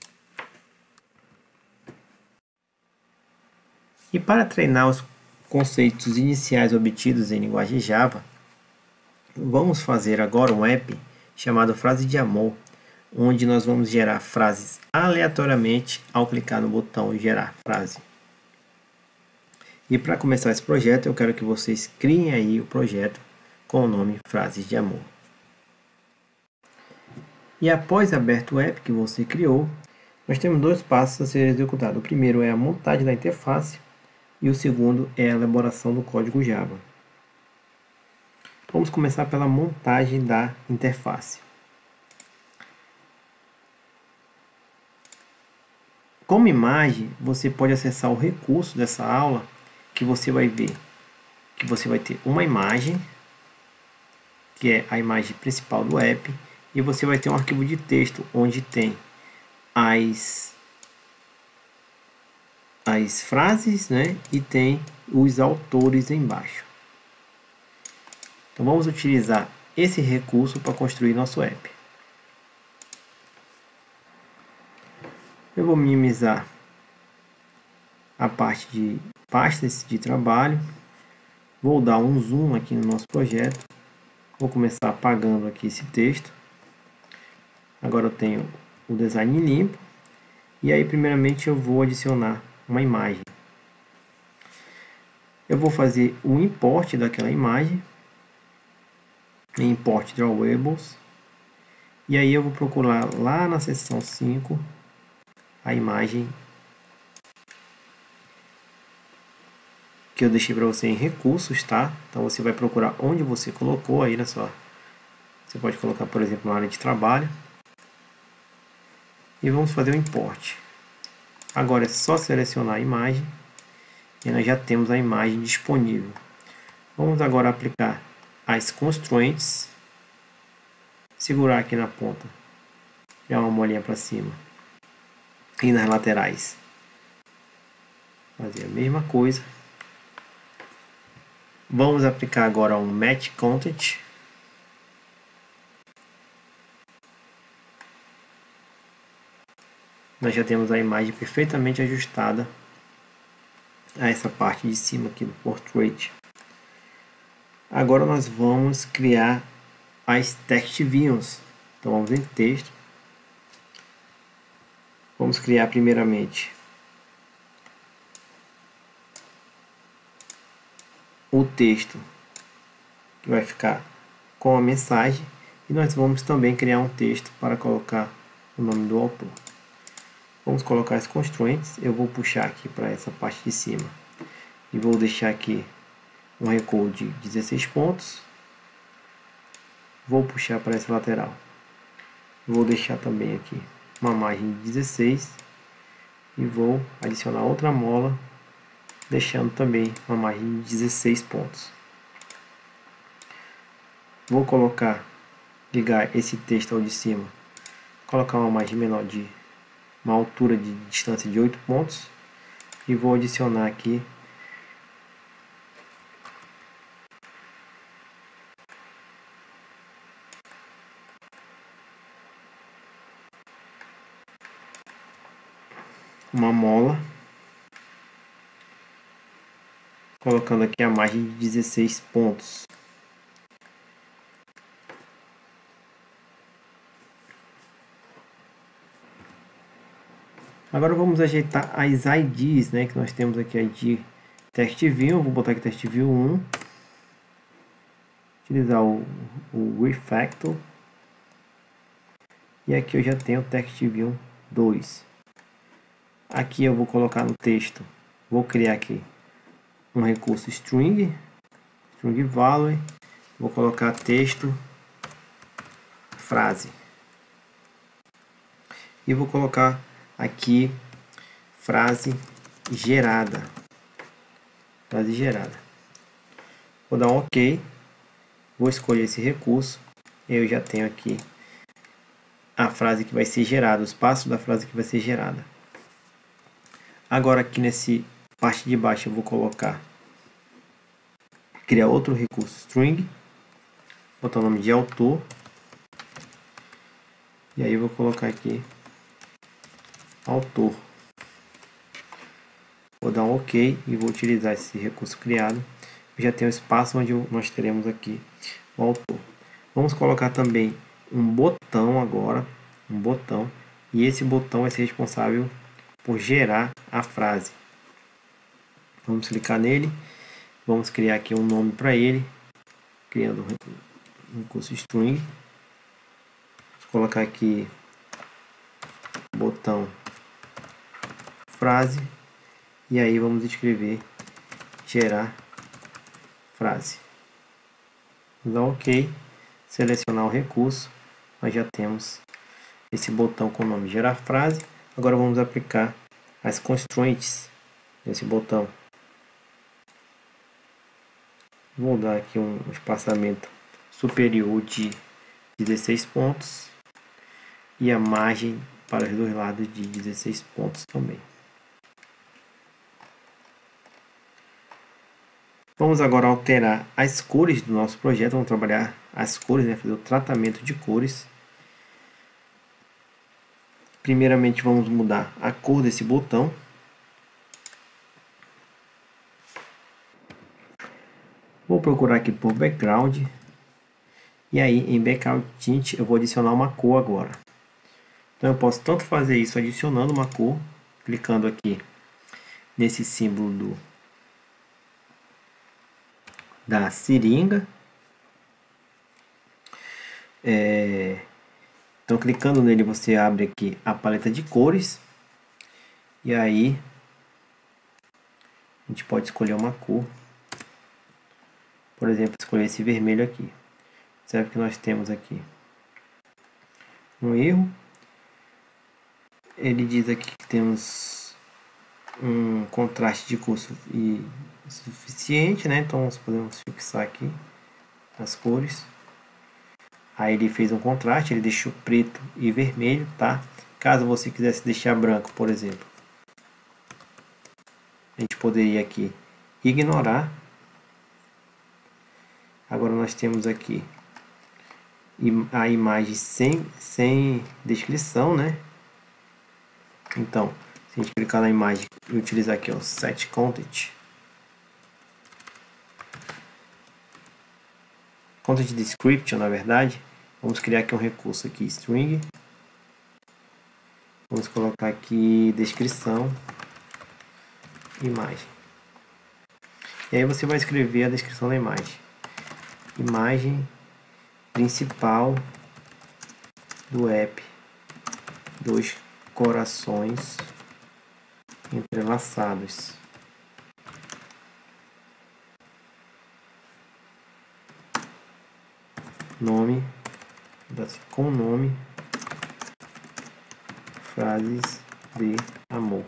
E para treinar os conceitos iniciais obtidos em linguagem Java, vamos fazer agora um app chamado Frase de Amor, onde nós vamos gerar frases aleatoriamente ao clicar no botão Gerar Frase. E para começar esse projeto, eu quero que vocês criem aí o projeto com o nome Frases de Amor. E após aberto o app que você criou, nós temos dois passos a ser executados. O primeiro é a montagem da interface e o segundo é a elaboração do código Java. Vamos começar pela montagem da interface. Como imagem, você pode acessar o recurso dessa aula, que você vai ver que você vai ter uma imagem, que é a imagem principal do app, e você vai ter um arquivo de texto onde tem as frases, né, e tem os autores embaixo. Então vamos utilizar esse recurso para construir nosso app. Eu vou minimizar a parte de pastas de trabalho. Vou dar um zoom aqui no nosso projeto. Vou começar apagando aqui esse texto. Agora eu tenho o design limpo. E aí primeiramente eu vou adicionar uma imagem. Eu vou fazer o import daquela imagem. Import Drawables. E aí eu vou procurar lá na seção 5 a imagem que eu deixei para você em recursos, tá? Então você vai procurar onde você colocou aí na sua... Você pode colocar, por exemplo, na área de trabalho. E vamos fazer o import. Agora é só selecionar a imagem e nós já temos a imagem disponível. Vamos agora aplicar as constraints. Segurar aqui na ponta, dar uma molinha para cima e nas laterais fazer a mesma coisa. Vamos aplicar agora um match content. Nós já temos a imagem perfeitamente ajustada a essa parte de cima aqui do portrait. Agora nós vamos criar as text views. Então vamos em texto. Vamos criar primeiramente o texto que vai ficar com a mensagem e nós vamos também criar um texto para colocar o nome do autor. Vamos colocar as constraints. Eu vou puxar aqui para essa parte de cima e vou deixar aqui um recuo de 16 pontos. Vou puxar para essa lateral. Vou deixar também aqui uma margem de 16 e vou adicionar outra mola, deixando também uma margem de 16 pontos. Vou ligar esse texto ao de cima, colocar uma margem menor de uma altura de distância de 8 pontos e vou adicionar aqui uma mola, colocando aqui a margem de 16 pontos. Agora vamos ajeitar as IDs, né, que nós temos aqui, ID Text View. Vou botar aqui Text View 1, utilizar o Refactor, e aqui eu já tenho Text View 2. Aqui eu vou colocar no texto, vou criar aqui um recurso string value, vou colocar texto frase e vou colocar aqui frase gerada. Vou dar um OK, vou escolher esse recurso. Eu já tenho aqui a frase que vai ser gerada, os passos da frase que vai ser gerada. Agora aqui nesse parte de baixo eu vou criar outro recurso string, botar o nome de autor, e aí eu vou colocar aqui autor. Vou dar um OK e vou utilizar esse recurso criado. Eu já tenho o espaço onde nós teremos aqui o autor. Vamos colocar também um botão agora, e esse botão vai ser responsável por gerar a frase. Vamos clicar nele, vamos criar aqui um nome para ele, criando um recurso string. Vou colocar aqui botão frase e aí vamos escrever gerar frase. Vou dar OK, selecionar o recurso, nós já temos esse botão com o nome gerar frase. Agora vamos aplicar as constraints nesse botão. Vou dar aqui um espaçamento superior de 16 pontos e a margem para os dois lados de 16 pontos também. Vamos agora alterar as cores do nosso projeto. Vamos trabalhar as cores, né? Fazer o tratamento de cores. Primeiramente vamos mudar a cor desse botão. Vou procurar aqui por background. E aí em background tint eu vou adicionar uma cor agora. Então eu posso tanto fazer isso adicionando uma cor, clicando aqui nesse símbolo da seringa. Então clicando nele você abre aqui a paleta de cores. E aí a gente pode escolher uma cor. Por exemplo, escolher esse vermelho aqui. Observe que nós temos aqui um erro. Ele diz aqui que temos um contraste de cor suficiente, né? Então nós podemos fixar aqui as cores. Aí ele fez um contraste, ele deixou preto e vermelho, tá? Caso você quisesse deixar branco, por exemplo, a gente poderia aqui ignorar. Agora nós temos aqui a imagem sem descrição, né? Então, se a gente clicar na imagem e utilizar aqui o Set Content Description, na verdade, vamos criar aqui um recurso aqui, String. Vamos colocar aqui descrição, imagem. E aí você vai escrever a descrição da imagem. Imagem principal do app, 2 corações entrelaçados. Nome, com nome, frases de amor.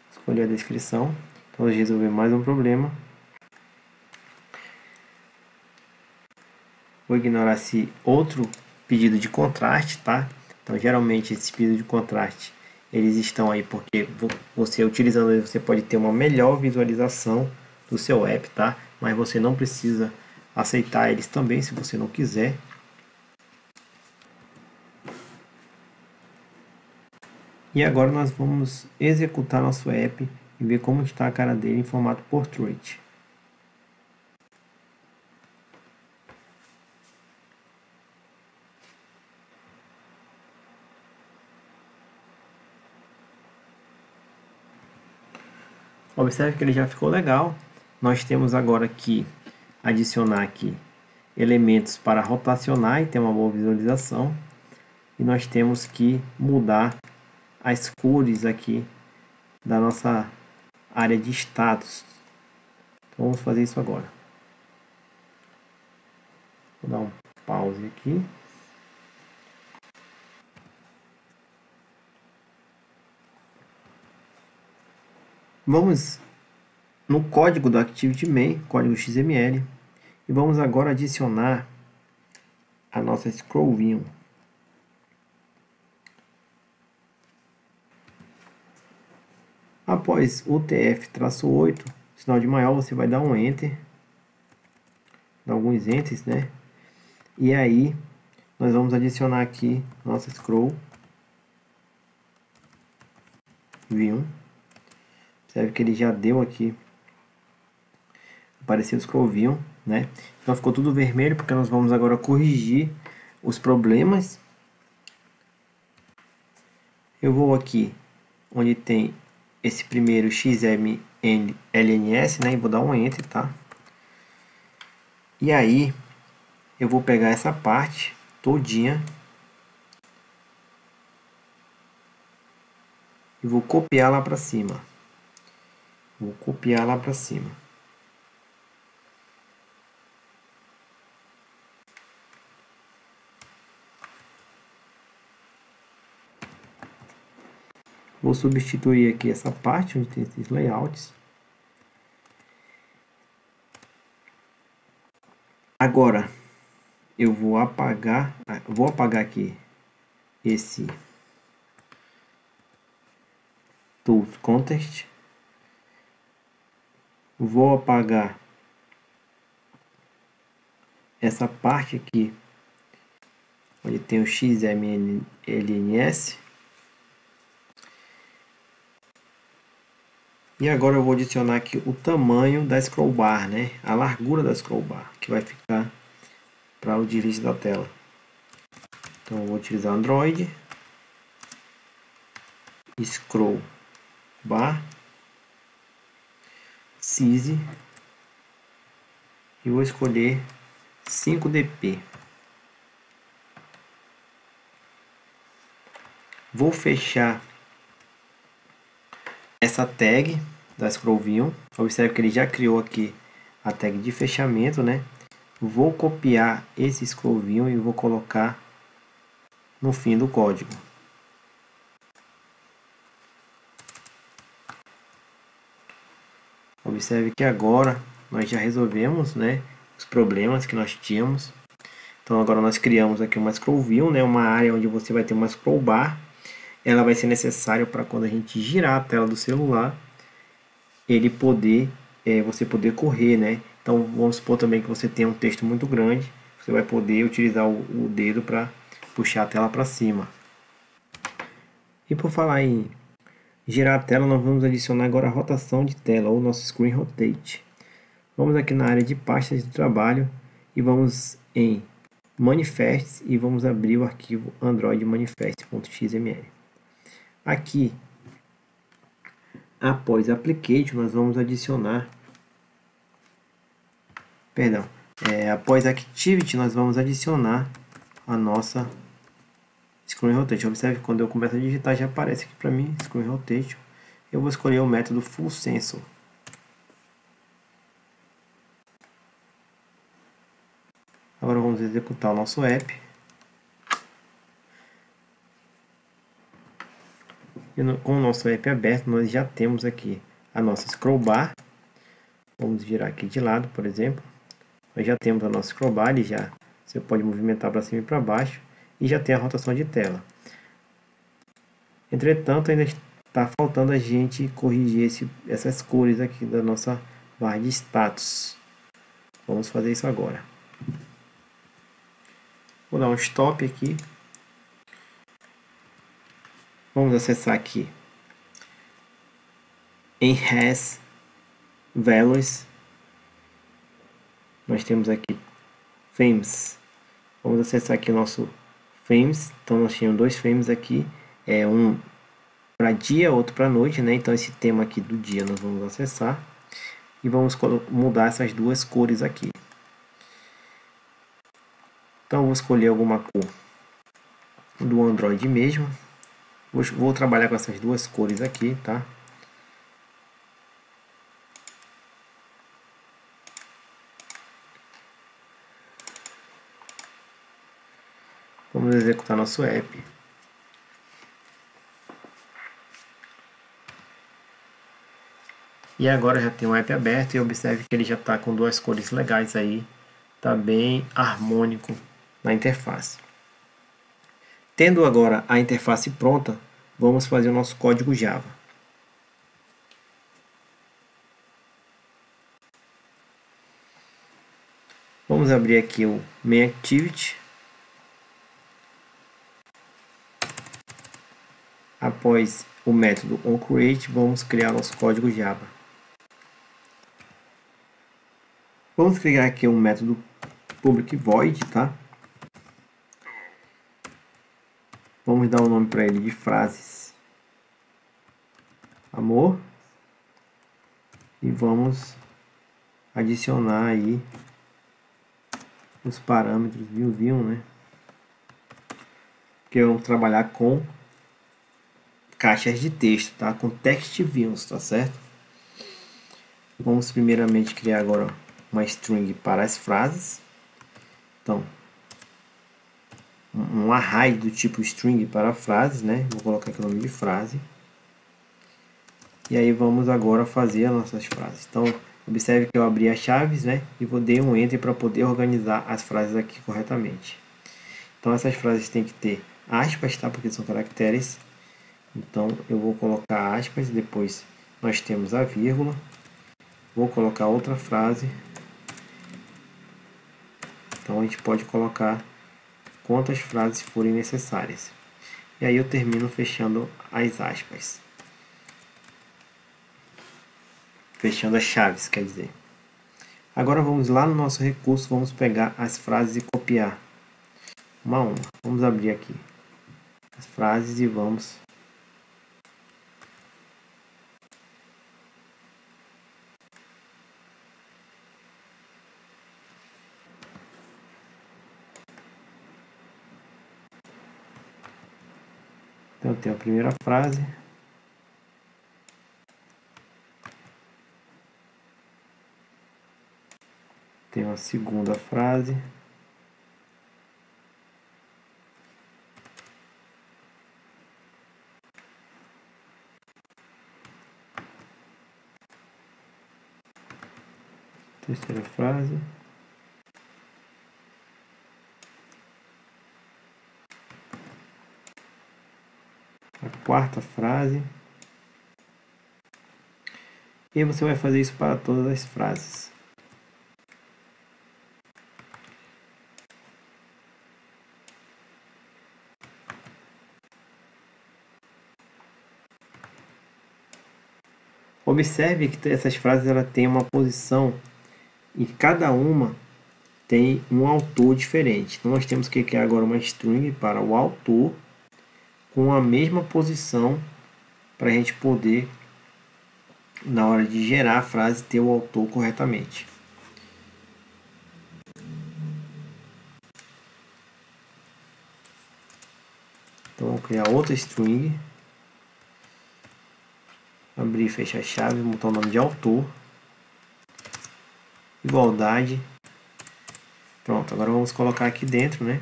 Escolher a descrição. Então, vamos resolver mais um problema. Vou ignorar esse outro pedido de contraste, tá? Então, geralmente, esses pedidos de contraste, eles estão aí porque você utilizando eles, você pode ter uma melhor visualização do seu app, tá? Mas você não precisa aceitar eles também, se você não quiser. E agora nós vamos executar nosso app e ver como está a cara dele em formato portrait. Observe que ele já ficou legal. Nós temos agora que adicionar aqui elementos para rotacionar e ter uma boa visualização. E nós temos que mudar as cores aqui da nossa área de status. Então vamos fazer isso agora. Vou dar um pause aqui. Vamos no código do ActivityMain, código XML, e vamos agora adicionar a nossa scroll view. Após o TF-8, sinal de maior, você vai dar um Enter, dar alguns Enters, né? E aí, nós vamos adicionar aqui nossa scroll view. Observe que ele já deu aqui, apareceu o scroll view, né? Então ficou tudo vermelho, porque nós vamos agora corrigir os problemas. Eu vou aqui, onde tem esse primeiro XMLNS, né? E vou dar um Enter, tá? E aí, eu vou pegar essa parte todinha e vou copiar lá para cima. Vou copiar lá para cima. Vou substituir aqui essa parte onde tem esses layouts. Agora eu vou apagar aqui esse Tools Context. Vou apagar essa parte aqui onde tem o XMLNS. E agora eu vou adicionar aqui o tamanho da scroll bar, né? A largura da scroll bar, que vai ficar para o dirige da tela. Então eu vou utilizar Android, scroll bar, size, e vou escolher 5dp. Vou fechar essa tag da Scroll View. Observe que ele já criou aqui a tag de fechamento, né? Vou copiar esse Scroll View e vou colocar no fim do código. Observe que agora nós já resolvemos, né, os problemas que nós tínhamos. Então agora nós criamos aqui uma Scroll View, né, uma área onde você vai ter uma Scroll Bar. Ela vai ser necessária para quando a gente girar a tela do celular, ele poder, você poder correr, né? Então vamos supor também que você tem um texto muito grande, você vai poder utilizar o dedo para puxar a tela para cima. E por falar em girar a tela, nós vamos adicionar agora a rotação de tela, ou nosso Screen Rotate. Vamos aqui na área de pastas de trabalho e vamos em Manifests e vamos abrir o arquivo Android Manifest.xml. Aqui, após Application, nós vamos adicionar, após Activity, nós vamos adicionar a nossa Screen Rotation. Observe que quando eu começo a digitar, já aparece aqui para mim, Screen Rotation. Eu vou escolher o método Full Sensor. Agora vamos executar o nosso app. E com o nosso app aberto, nós já temos aqui a nossa Scroll Bar. Vamos virar aqui de lado, por exemplo. Nós já temos a nossa Scroll Bar, e já você pode movimentar para cima e para baixo. E já tem a rotação de tela. Entretanto, ainda está faltando a gente corrigir essas cores aqui da nossa barra de status. Vamos fazer isso agora. Vou dar um stop aqui. Vamos acessar aqui Enhance Values. Nós temos aqui Themes. Vamos acessar aqui o nosso Themes. Então nós temos dois Themes aqui. Um para dia, outro para noite, né? Então esse tema aqui do dia nós vamos acessar. E vamos mudar essas duas cores aqui. Então eu vou escolher alguma cor do Android mesmo. Vou trabalhar com essas duas cores aqui, tá? Vamos executar nosso app. E agora já tem o app aberto e observe que ele já está com duas cores legais aí. Está bem harmônico na interface. Tendo agora a interface pronta, vamos fazer o nosso código Java. Vamos abrir aqui o Main Activity. Após o método onCreate, vamos criar nosso código Java. Vamos criar aqui um método public void, tá? Vamos dar um nome para ele de frases amor. E vamos adicionar aí os parâmetros view, né? Porque vamos trabalhar com caixas de texto, tá? Com text views, tá certo? Vamos primeiramente criar agora uma string para as frases. Então, um array do tipo string para frases, né? Vou colocar aqui o nome de frase. E aí vamos agora fazer as nossas frases. Então, observe que eu abri as chaves, né? E vou dar um enter para poder organizar as frases aqui corretamente. Então, essas frases têm que ter aspas, tá? Porque são caracteres. Então, eu vou colocar aspas, depois nós temos a vírgula. Vou colocar outra frase. Então, a gente pode colocar quantas frases forem necessárias. E aí eu termino fechando as aspas. Fechando as chaves, quer dizer. Agora vamos lá no nosso recurso, vamos pegar as frases e copiar uma a uma. Vamos abrir aqui as frases e vamos então eu tenho a primeira frase, Tem uma segunda frase. Terceira frase. A quarta frase. E você vai fazer isso para todas as frases. Observe que essas frases ela tem uma posição e cada uma tem um autor diferente. Então nós temos que criar agora uma string para o autor com a mesma posição para a gente poder, na hora de gerar a frase, ter o autor corretamente. Então vamos criar outra string. Abrir e fechar a chave, botar o nome de autor. Igualdade. Pronto, agora vamos colocar aqui dentro, né?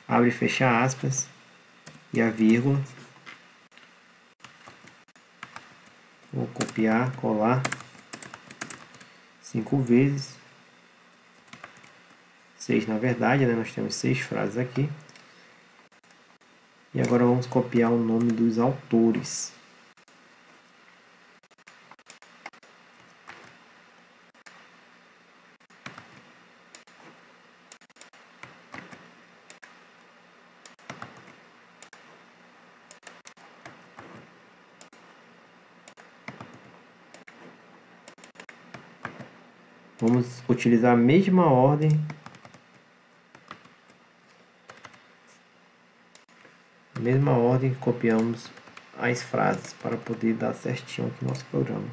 Abre e fecha aspas. E a vírgula. Vou copiar, colar 5 vezes. 6 na verdade, né? Nós temos 6 frases aqui. E agora vamos copiar o nome dos autores. Vamos utilizar a mesma ordem que copiamos as frases para poder dar certinho aqui no nosso programa.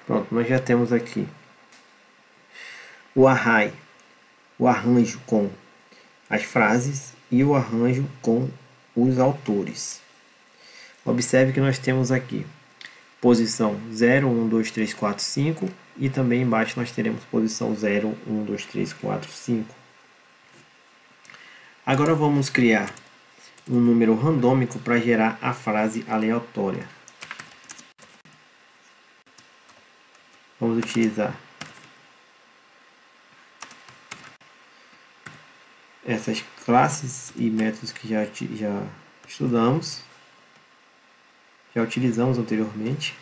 Pronto, nós já temos aqui o array, o arranjo com as frases e o arranjo com os autores. Observe que nós temos aqui posição 0, 1, 2, 3, 4, 5 e também embaixo nós teremos posição 0, 1, 2, 3, 4, 5. Agora vamos criar um número randômico para gerar a frase aleatória. Vamos utilizar essas classes e métodos que já estudamos, já utilizamos anteriormente.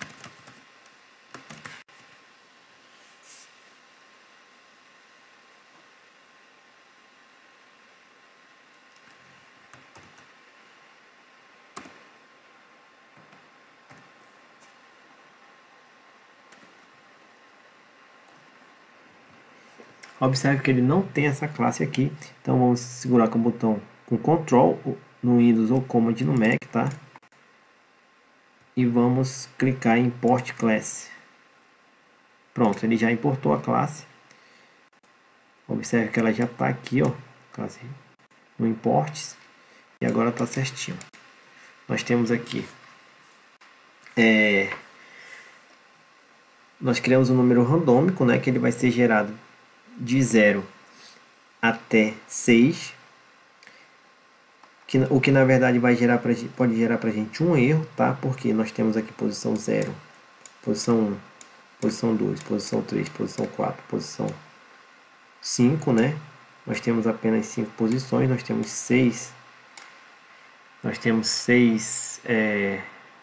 Observe que ele não tem essa classe aqui, então vamos segurar com o botão com Ctrl no Windows ou Command no Mac, tá? E vamos clicar em Import Class. Pronto, ele já importou a classe. Observe que ela já está aqui, ó, classe no Imports, e agora está certinho. Nós temos aqui, nós criamos um número randômico, né, que ele vai ser gerado de 0 até 6, o que na verdade vai gerar pode gerar para a gente um erro, tá? Porque nós temos aqui posição 0, posição 1, posição 2, posição 3, posição 4, posição 5, né? Nós temos apenas 5 posições, nós temos 6,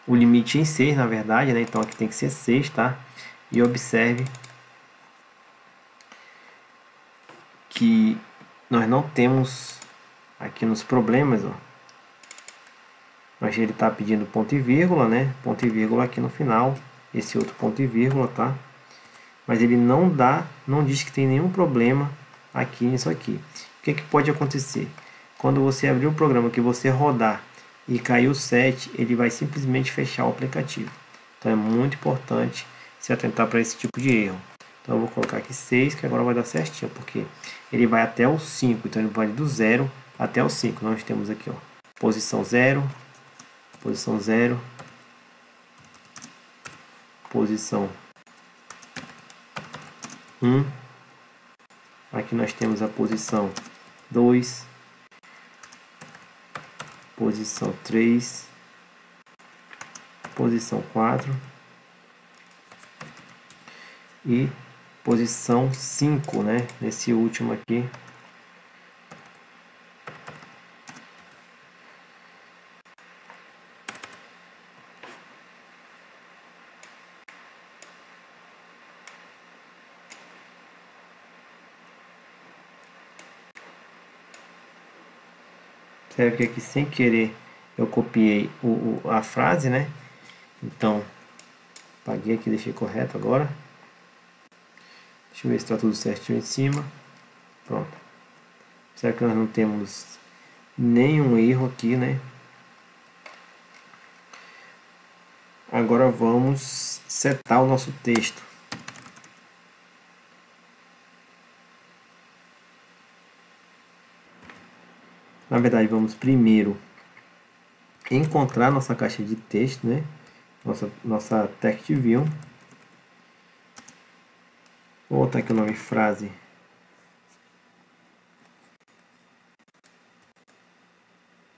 o limite em 6 na verdade, né? Então aqui tem que ser 6, tá? E observe que nós não temos aqui nos problemas, ó, mas ele está pedindo ponto e vírgula, né? Ponto e vírgula aqui no final, esse outro ponto e vírgula, tá? Mas ele não diz que tem nenhum problema aqui nisso aqui. O que pode acontecer? Quando você abrir o programa que você rodar e cair o 7, ele vai simplesmente fechar o aplicativo. Então é muito importante se atentar para esse tipo de erro. Então eu vou colocar aqui 6, que agora vai dar certinho, porque ele vai até o 5, então ele vai do 0 até o 5. Nós temos aqui, ó, posição 0, posição 0, posição 1. Aqui nós temos a posição 2, posição 3, posição 4 e posição 5, né? Nesse último aqui. Observe que aqui sem querer eu copiei a frase, né? Então, apaguei aqui, deixei correto agora. Deixa eu ver se está tudo certinho em cima. Pronto. Será que nós não temos nenhum erro aqui, né? Agora vamos setar o nosso texto. Na verdade, vamos primeiro encontrar nossa caixa de texto, né? Nossa text view. Vou botar aqui o nome frase.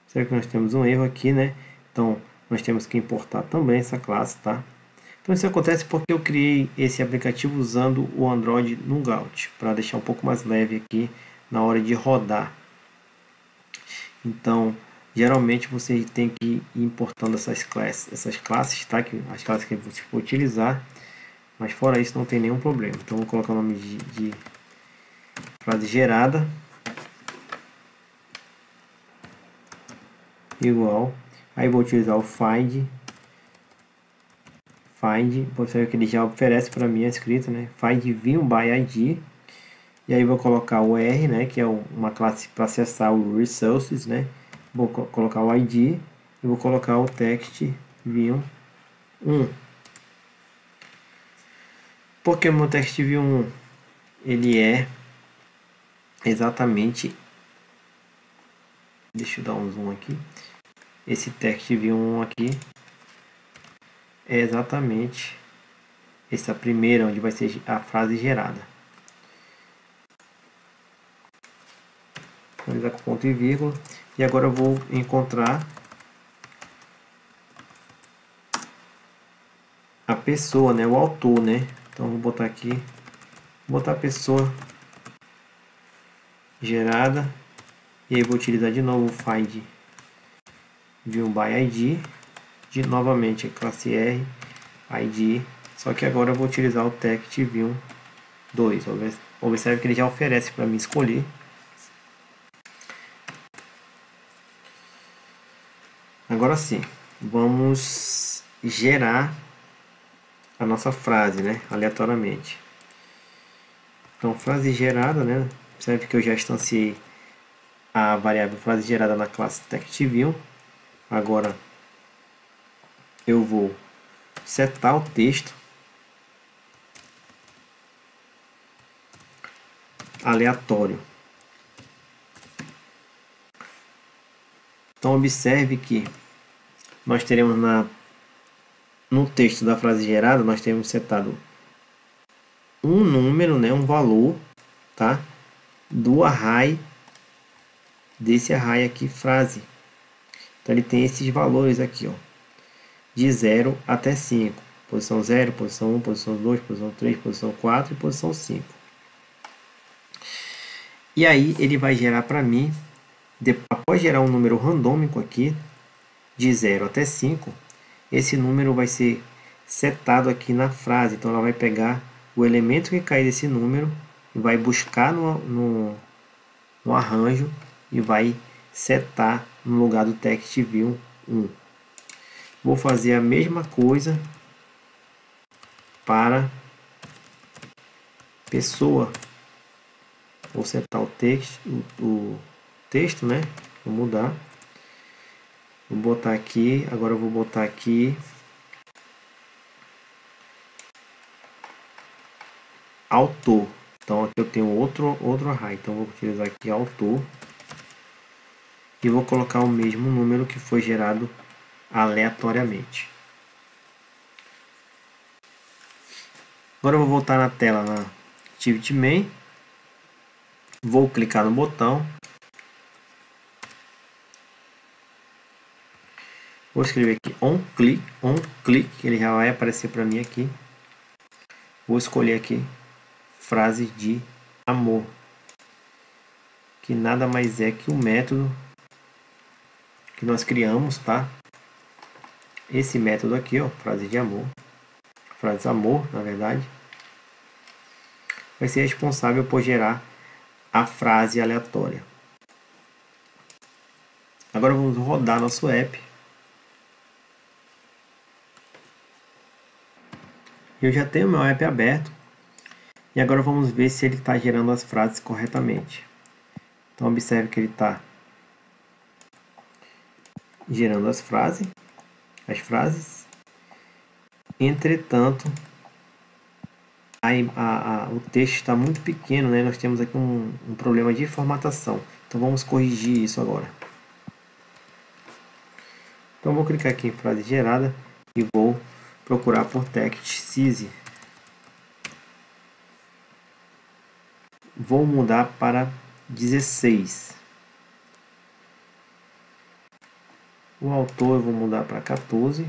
Será que nós temos um erro aqui, né? Então, nós temos que importar também essa classe, tá? Então, isso acontece porque eu criei esse aplicativo usando o Android Nougat, para deixar um pouco mais leve aqui na hora de rodar. Então, geralmente você tem que ir importando essas classes, tá? As classes que você for utilizar. Mas fora isso não tem nenhum problema. Então vou colocar o nome de frase gerada igual. Aí vou utilizar o find. Você vê que ele já oferece para mim a escrita, né? Find view by ID. E aí vou colocar o R, né? Que é uma classe para acessar o resources, né? Vou colocar o ID e vou colocar o text view 1. Porque o meu text view 1 ele é exatamente, deixa eu dar um zoom aqui, esse text view 1 aqui é exatamente essa primeira onde vai ser a frase gerada. Vou usar com ponto e vírgula e agora eu vou encontrar a pessoa, né, o autor, né? Então vou botar aqui, vou botar a pessoa gerada e aí vou utilizar de novo o find view by ID, novamente a classe R ID, só que agora eu vou utilizar o text view 2. Observe que ele já oferece para mim escolher. Agora sim, vamos gerar a nossa frase, né, aleatoriamente. Então, frase gerada, né, observe que eu já instanciei a variável frase gerada na classe TextView. Agora eu vou setar o texto aleatório. Então observe que nós teremos no texto da frase gerada, nós temos setado um número, né, um valor, tá, do array, desse array aqui, frase. Então ele tem esses valores aqui, ó, de 0 até 5. Posição 0, posição 1, posição 2, posição 3, posição 4 e posição 5. E aí ele vai gerar para mim, após gerar um número randômico aqui, de 0 até 5, esse número vai ser setado aqui na frase. Então ela vai pegar o elemento que cair desse número e vai buscar no arranjo e vai setar no lugar do text view 1. Vou fazer a mesma coisa para pessoa. Vou setar o texto, né? Vou mudar. Vou botar aqui, agora eu vou botar aqui autor. Então aqui eu tenho outro array, então vou utilizar aqui autor e vou colocar o mesmo número que foi gerado aleatoriamente. Agora eu vou voltar na tela na Activity Main, vou clicar no botão, vou escrever aqui on click, ele já vai aparecer para mim aqui. Vou escolher aqui frase de amor, que nada mais é que o método que nós criamos, tá? Esse método aqui, ó, frase de amor, frase amor, na verdade, vai ser responsável por gerar a frase aleatória. Agora vamos rodar nosso app. Eu já tenho meu app aberto e agora vamos ver se ele está gerando as frases corretamente. Então observe que ele está gerando as frases. Entretanto, o texto está muito pequeno, né? Nós temos aqui um problema de formatação. Então vamos corrigir isso agora. Então vou clicar aqui em frase gerada e vou procurar por text size. Vou mudar para 16. O autor eu vou mudar para 14.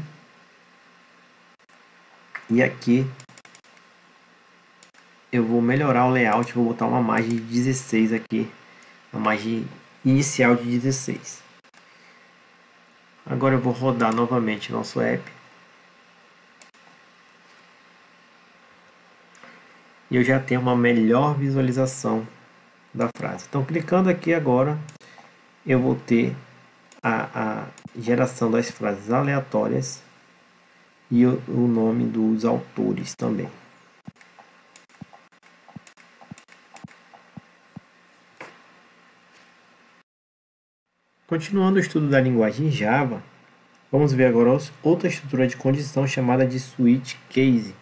E aqui eu vou melhorar o layout, vou botar uma margem de 16 aqui, uma margem inicial de 16. Agora eu vou rodar novamente nosso app. E eu já tenho uma melhor visualização da frase. Então, clicando aqui agora, eu vou ter a geração das frases aleatórias e o nome dos autores também. Continuando o estudo da linguagem Java, vamos ver agora outra estrutura de condição chamada de switch case.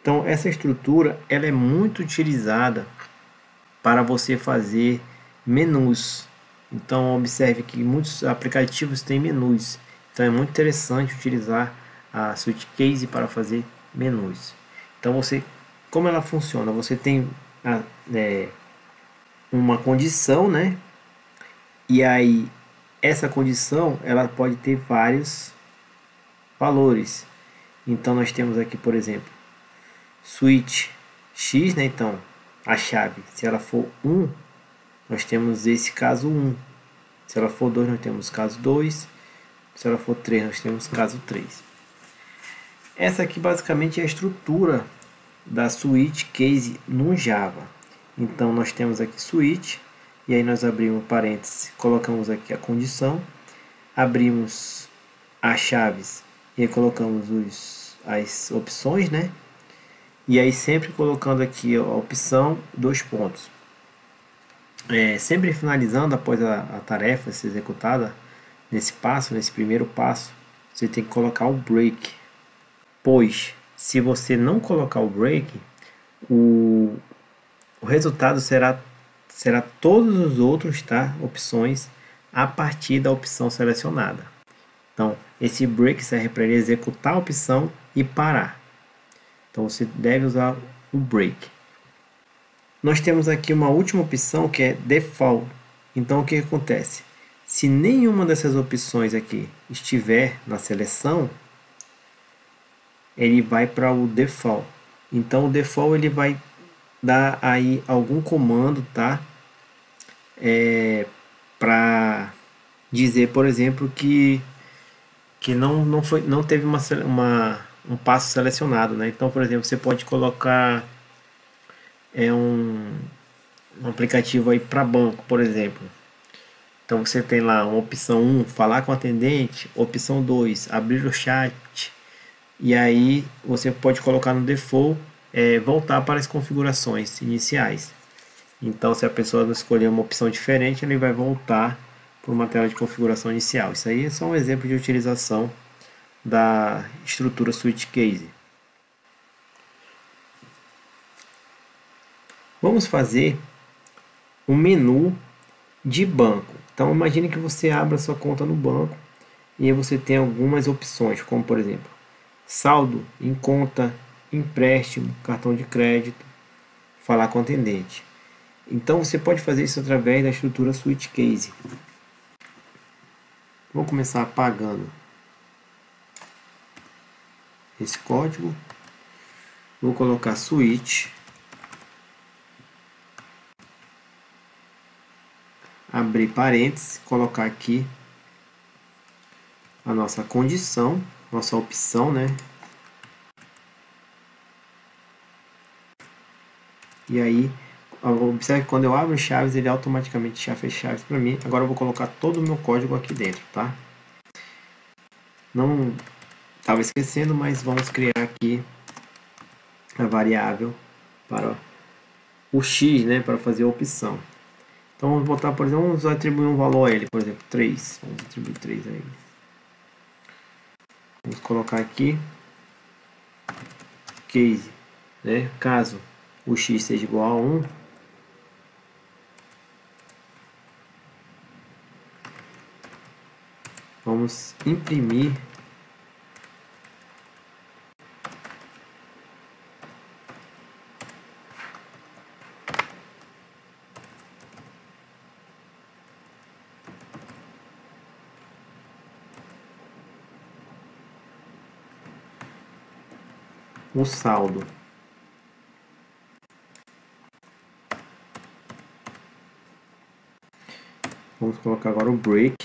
Então, essa estrutura ela é muito utilizada para você fazer menus. Então, observe que muitos aplicativos têm menus. Então, é muito interessante utilizar a switch case para fazer menus. Então, como ela funciona? Você tem uma condição, né? E aí, essa condição ela pode ter vários valores. Então, nós temos aqui, por exemplo, switch x, né? Então, a chave, se ela for 1, nós temos esse caso 1. Se ela for 2, nós temos caso 2. Se ela for 3, nós temos caso 3. Essa aqui basicamente é a estrutura da switch case no Java. Então, nós temos aqui switch, e aí nós abrimos parênteses, colocamos aqui a condição, abrimos as chaves e aí colocamos as opções, né? E aí sempre colocando aqui a opção 2 pontos. Sempre finalizando após a tarefa ser executada, nesse primeiro passo, você tem que colocar o break. Pois, se você não colocar o break, o resultado será todos os outros, tá? Opções a partir da opção selecionada. Então, esse break serve para ele executar a opção e parar. Então, você deve usar o break. Nós temos aqui uma última opção que é default. Então, o que acontece? Se nenhuma dessas opções aqui estiver na seleção, ele vai para o default. Então, o default ele vai dar aí algum comando, tá? Para dizer, por exemplo, que não teve um passo selecionado, né? Então, por exemplo, você pode colocar um aplicativo aí para banco, por exemplo. Então, você tem lá uma opção 1, falar com o atendente, opção 2, abrir o chat, e aí você pode colocar no default, voltar para as configurações iniciais. Então, se a pessoa não escolher uma opção diferente, ele vai voltar para uma tela de configuração inicial. Isso aí é só um exemplo de utilização da estrutura switch case. Vamos fazer um menu de banco. Então imagine que você abra sua conta no banco e aí você tem algumas opções, como por exemplo, saldo em conta, empréstimo, cartão de crédito, falar com o atendente. Então você pode fazer isso através da estrutura Switch Case. Vou começar apagando esse código. Vou colocar switch, abrir parênteses, colocar aqui a nossa condição, nossa opção, né? E aí, observe que quando eu abro chaves, ele automaticamente já fez chaves para mim. Agora eu vou colocar todo o meu código aqui dentro, tá? Não estava esquecendo, mas vamos criar aqui a variável para o x, né, para fazer a opção. Então vamos botar, por exemplo, vamos atribuir um valor a ele, por exemplo, 3. Vamos atribuir 3 a ele. Vamos colocar aqui case, né? Caso o x seja igual a 1, vamos imprimir o saldo. Vamos colocar agora o break.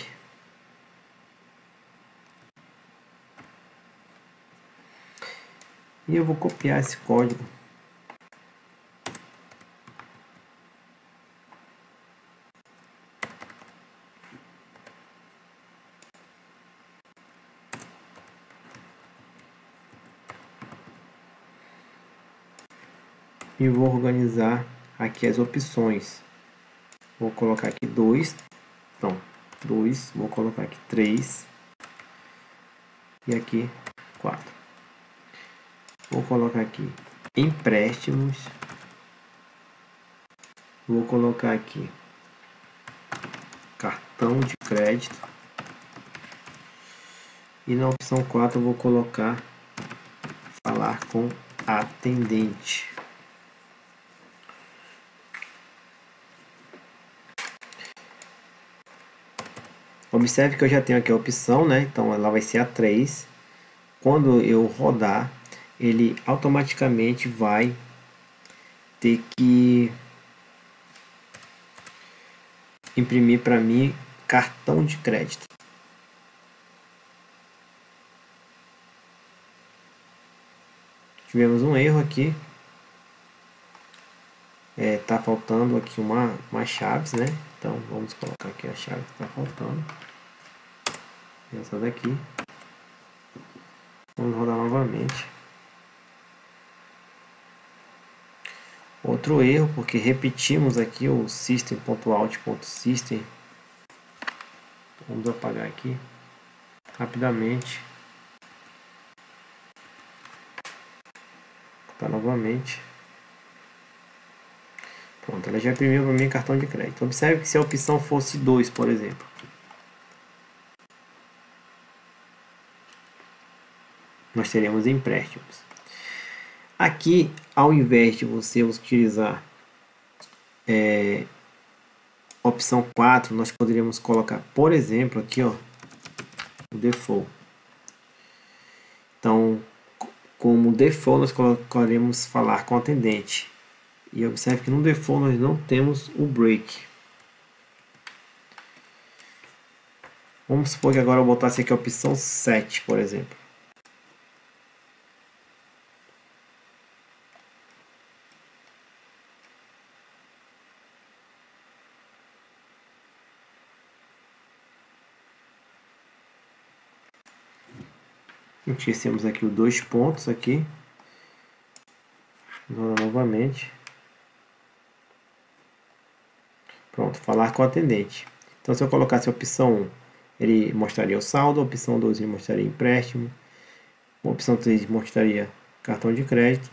E eu vou copiar esse código. E vou organizar aqui as opções. Vou colocar aqui 2. Então, 2. Vou colocar aqui 3. E aqui 4. Vou colocar aqui empréstimos. Vou colocar aqui cartão de crédito. E na opção 4 eu vou colocar falar com atendente. Observe que eu já tenho aqui a opção, né? Então ela vai ser a 3. Quando eu rodar, ele automaticamente vai ter que imprimir para mim cartão de crédito. Tivemos um erro aqui. Tá faltando aqui uma chaves, né? Então vamos colocar aqui a chave que está faltando. Essa daqui. Vamos rodar novamente. Outro erro, porque repetimos aqui o system.out.system. Vamos apagar aqui rapidamente. Tá novamente. Pronto, ela já imprimiu para mim cartão de crédito. Observe que se a opção fosse 2, por exemplo, nós teremos empréstimos. Aqui, ao invés de você utilizar opção 4, nós poderíamos colocar, por exemplo, aqui, ó, o default. Então, como default, nós colocaremos falar com o atendente. E observe que no default nós não temos o break. Vamos supor que agora eu botasse aqui a opção 7, por exemplo. Esquecemos aqui os 2 pontos aqui. Novamente. Pronto, falar com o atendente. Então, se eu colocasse a opção 1, ele mostraria o saldo, a opção 2 ele mostraria empréstimo, a opção 3 mostraria cartão de crédito,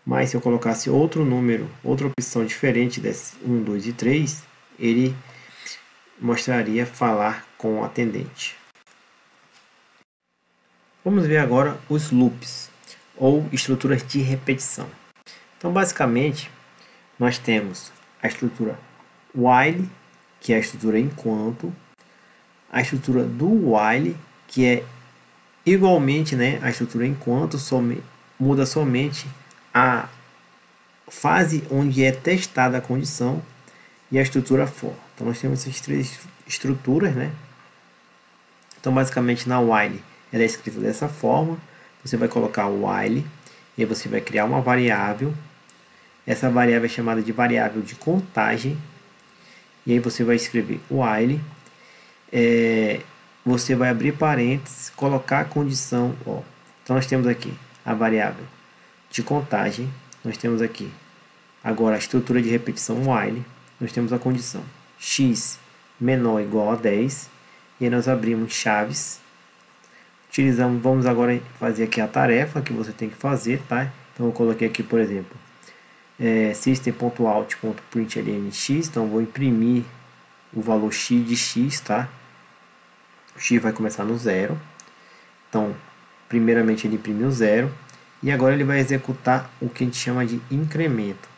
Mas se eu colocasse outro número, outra opção diferente desse 1, 2 e 3, ele mostraria falar com o atendente. Vamos ver agora os loops, ou estruturas de repetição. Então, basicamente, nós temos a estrutura while, que é a estrutura enquanto, a estrutura do while, que é igualmente, né, a estrutura enquanto, muda somente a fase onde é testada a condição, e a estrutura for. Então, nós temos essas três estruturas, né? Então, basicamente, na while, ela é escrita dessa forma. Você vai colocar o while, e aí você vai criar uma variável. Essa variável é chamada de variável de contagem. E aí você vai escrever while. Você vai abrir parênteses, colocar a condição. Ó. Então, nós temos aqui a variável de contagem. Nós temos aqui agora a estrutura de repetição while. Nós temos a condição x menor ou igual a 10. E aí nós abrimos chaves. Vamos agora fazer aqui a tarefa que você tem que fazer, tá? Então eu coloquei aqui, por exemplo, system.out.println x. Então eu vou imprimir o valor x de x, tá? O x vai começar no 0. Então, primeiramente ele imprimiu 0. E agora ele vai executar o que a gente chama de incremento.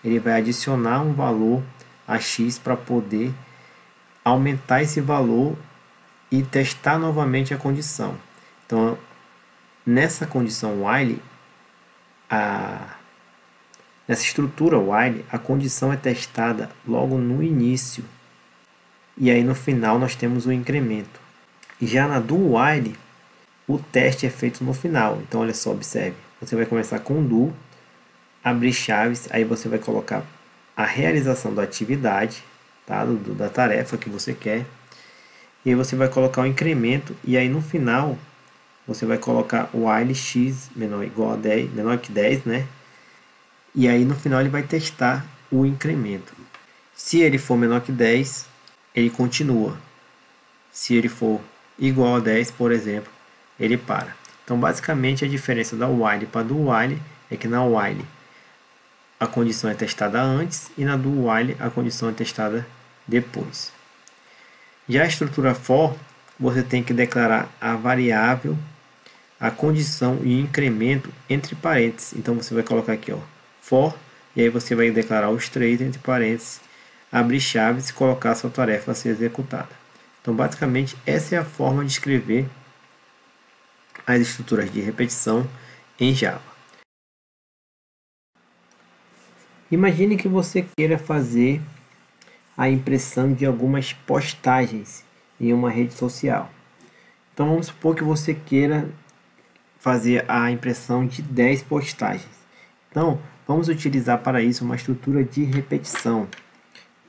Ele vai adicionar um valor a x para poder aumentar esse valor e testar novamente a condição. Então, nessa condição while, nessa estrutura while, a condição é testada logo no início. E aí no final nós temos o incremento. Já na do while, o teste é feito no final. Então, olha só, observe. Você vai começar com do, abrir chaves, aí você vai colocar a realização da atividade, tá? Da tarefa que você quer. E aí você vai colocar o incremento, e aí no final você vai colocar o while x menor ou igual a 10, menor que 10, né? E aí no final ele vai testar o incremento. Se ele for menor que 10, ele continua. Se ele for igual a 10, por exemplo, ele para. Então, basicamente, a diferença da while para do while é que na while a condição é testada antes e na do while a condição é testada depois. Já a estrutura for, você tem que declarar a variável, a condição e incremento entre parênteses. Então, você vai colocar aqui, ó, for, e aí você vai declarar os três entre parênteses, abrir chaves e colocar a sua tarefa a ser executada. Então, basicamente, essa é a forma de escrever as estruturas de repetição em Java. Imagine que você queira fazer a impressão de algumas postagens em uma rede social. Então vamos supor que você queira fazer a impressão de 10 postagens. Então vamos utilizar para isso uma estrutura de repetição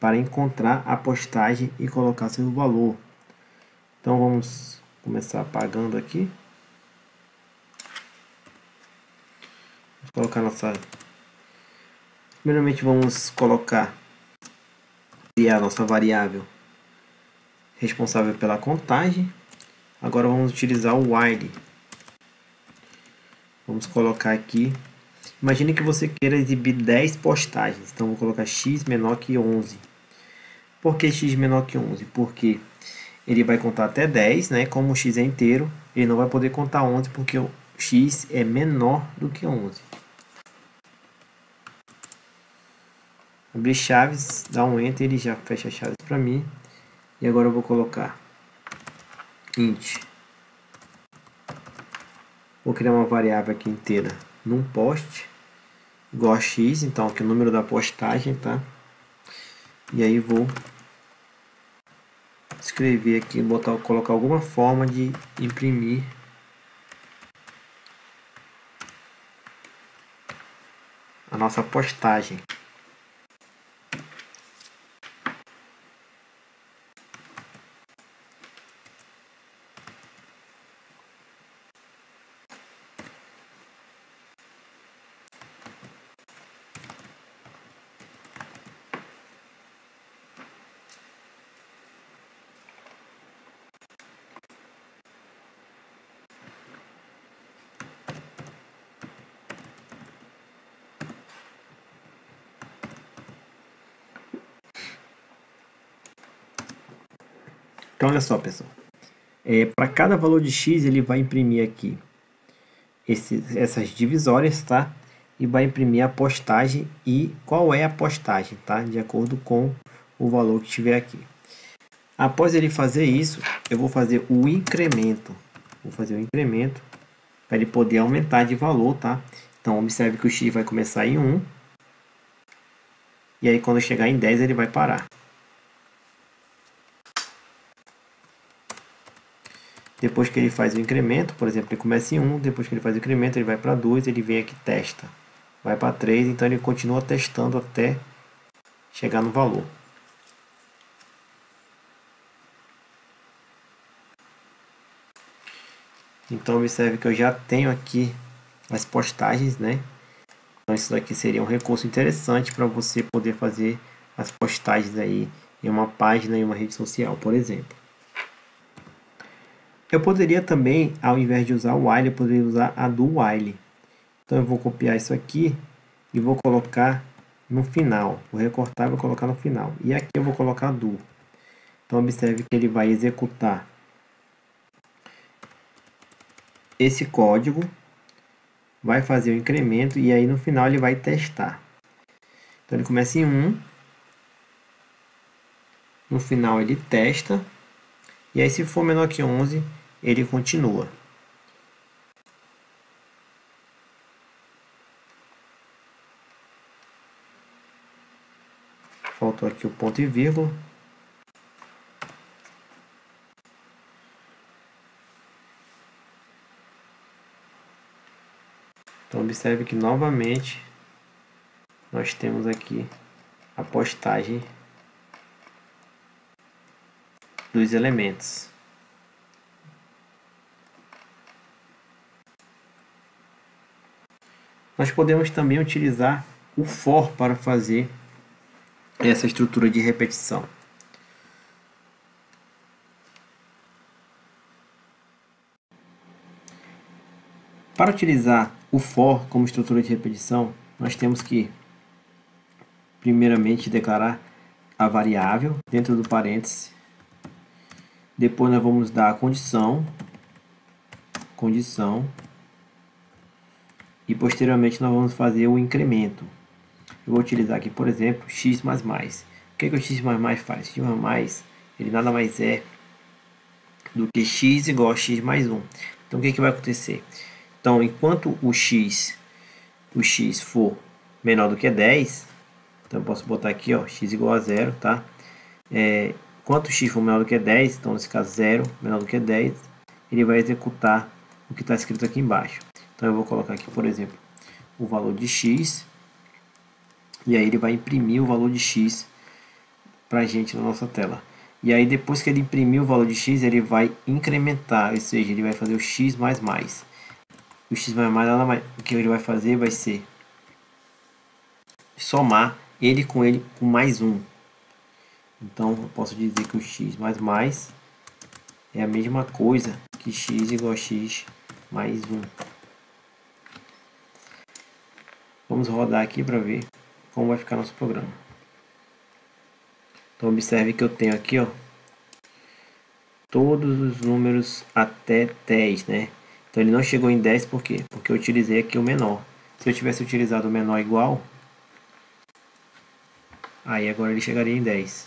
para encontrar a postagem e colocar seu valor. Então vamos começar apagando aqui. Vamos colocar nossa... Primeiramente vamos criar nossa variável responsável pela contagem. Agora vamos utilizar o while. Vamos colocar aqui. Imagine que você queira exibir 10 postagens. Então vou colocar x menor que 11. Por que x menor que 11? Porque ele vai contar até 10, né? Como o x é inteiro, ele não vai poder contar 11 porque o x é menor do que 11. Abrir chaves, dá um enter, ele já fecha as chaves para mim. E agora eu vou colocar int. Vou criar uma variável aqui inteira num post igual a x, então aqui o número da postagem, tá? E aí vou escrever aqui, colocar alguma forma de imprimir a nossa postagem. Então, olha só, pessoal. Para cada valor de x, ele vai imprimir aqui essas divisórias, tá? E vai imprimir a postagem e qual é a postagem, tá? De acordo com o valor que tiver aqui. Após ele fazer isso, eu vou fazer o incremento. Vou fazer o incremento para ele poder aumentar de valor, tá? Então, observe que o x vai começar em 1. E aí, quando chegar em 10, ele vai parar. Depois que ele faz o incremento, por exemplo, ele começa em 1, depois que ele faz o incremento, ele vai para 2, ele vem aqui e testa. Vai para 3, então ele continua testando até chegar no valor. Então, observe que eu já tenho aqui as postagens, né? Então, isso daqui seria um recurso interessante para você poder fazer as postagens aí em uma página, em uma rede social, por exemplo. Eu poderia também, ao invés de usar o while, eu poderia usar a do while. Então, eu vou copiar isso aqui e vou colocar no final. Vou recortar e vou colocar no final. E aqui eu vou colocar do. Então, observe que ele vai executar esse código, vai fazer o incremento e aí no final ele vai testar. Então, ele começa em 1. No final ele testa. E aí, se for menor que 11, ele continua. Faltou aqui o ponto e vírgula. Então, observe que novamente nós temos aqui a postagem dos elementos. Nós podemos também utilizar o for para fazer essa estrutura de repetição. Para utilizar o for como estrutura de repetição, nós temos que primeiramente declarar a variável dentro do parêntese. Depois nós vamos dar a condição e posteriormente nós vamos fazer o incremento. Eu vou utilizar aqui, por exemplo, x++. O que o x++ faz? X++, ele nada mais é do que x igual a x mais 1. Então, o que vai acontecer? Então, enquanto o x for menor do que 10, então eu posso botar aqui, ó, x igual a 0, tá? Enquanto o x for menor do que 10, então nesse caso 0 menor do que 10, ele vai executar o que está escrito aqui embaixo. Então, eu vou colocar aqui, por exemplo, o valor de x, e aí ele vai imprimir o valor de x para a gente na nossa tela. E aí, depois que ele imprimir o valor de x, ele vai incrementar, ou seja, ele vai fazer o x++. O x++, o que ele vai fazer vai ser somar ele com mais 1. Então, eu posso dizer que o x++ é a mesma coisa que x igual a x mais 1. Vamos rodar aqui para ver como vai ficar nosso programa. Então, observe que eu tenho aqui, ó, todos os números até 10, né? Então, ele não chegou em 10 por quê? Porque eu utilizei aqui o menor. Se eu tivesse utilizado o menor igual, aí agora ele chegaria em 10.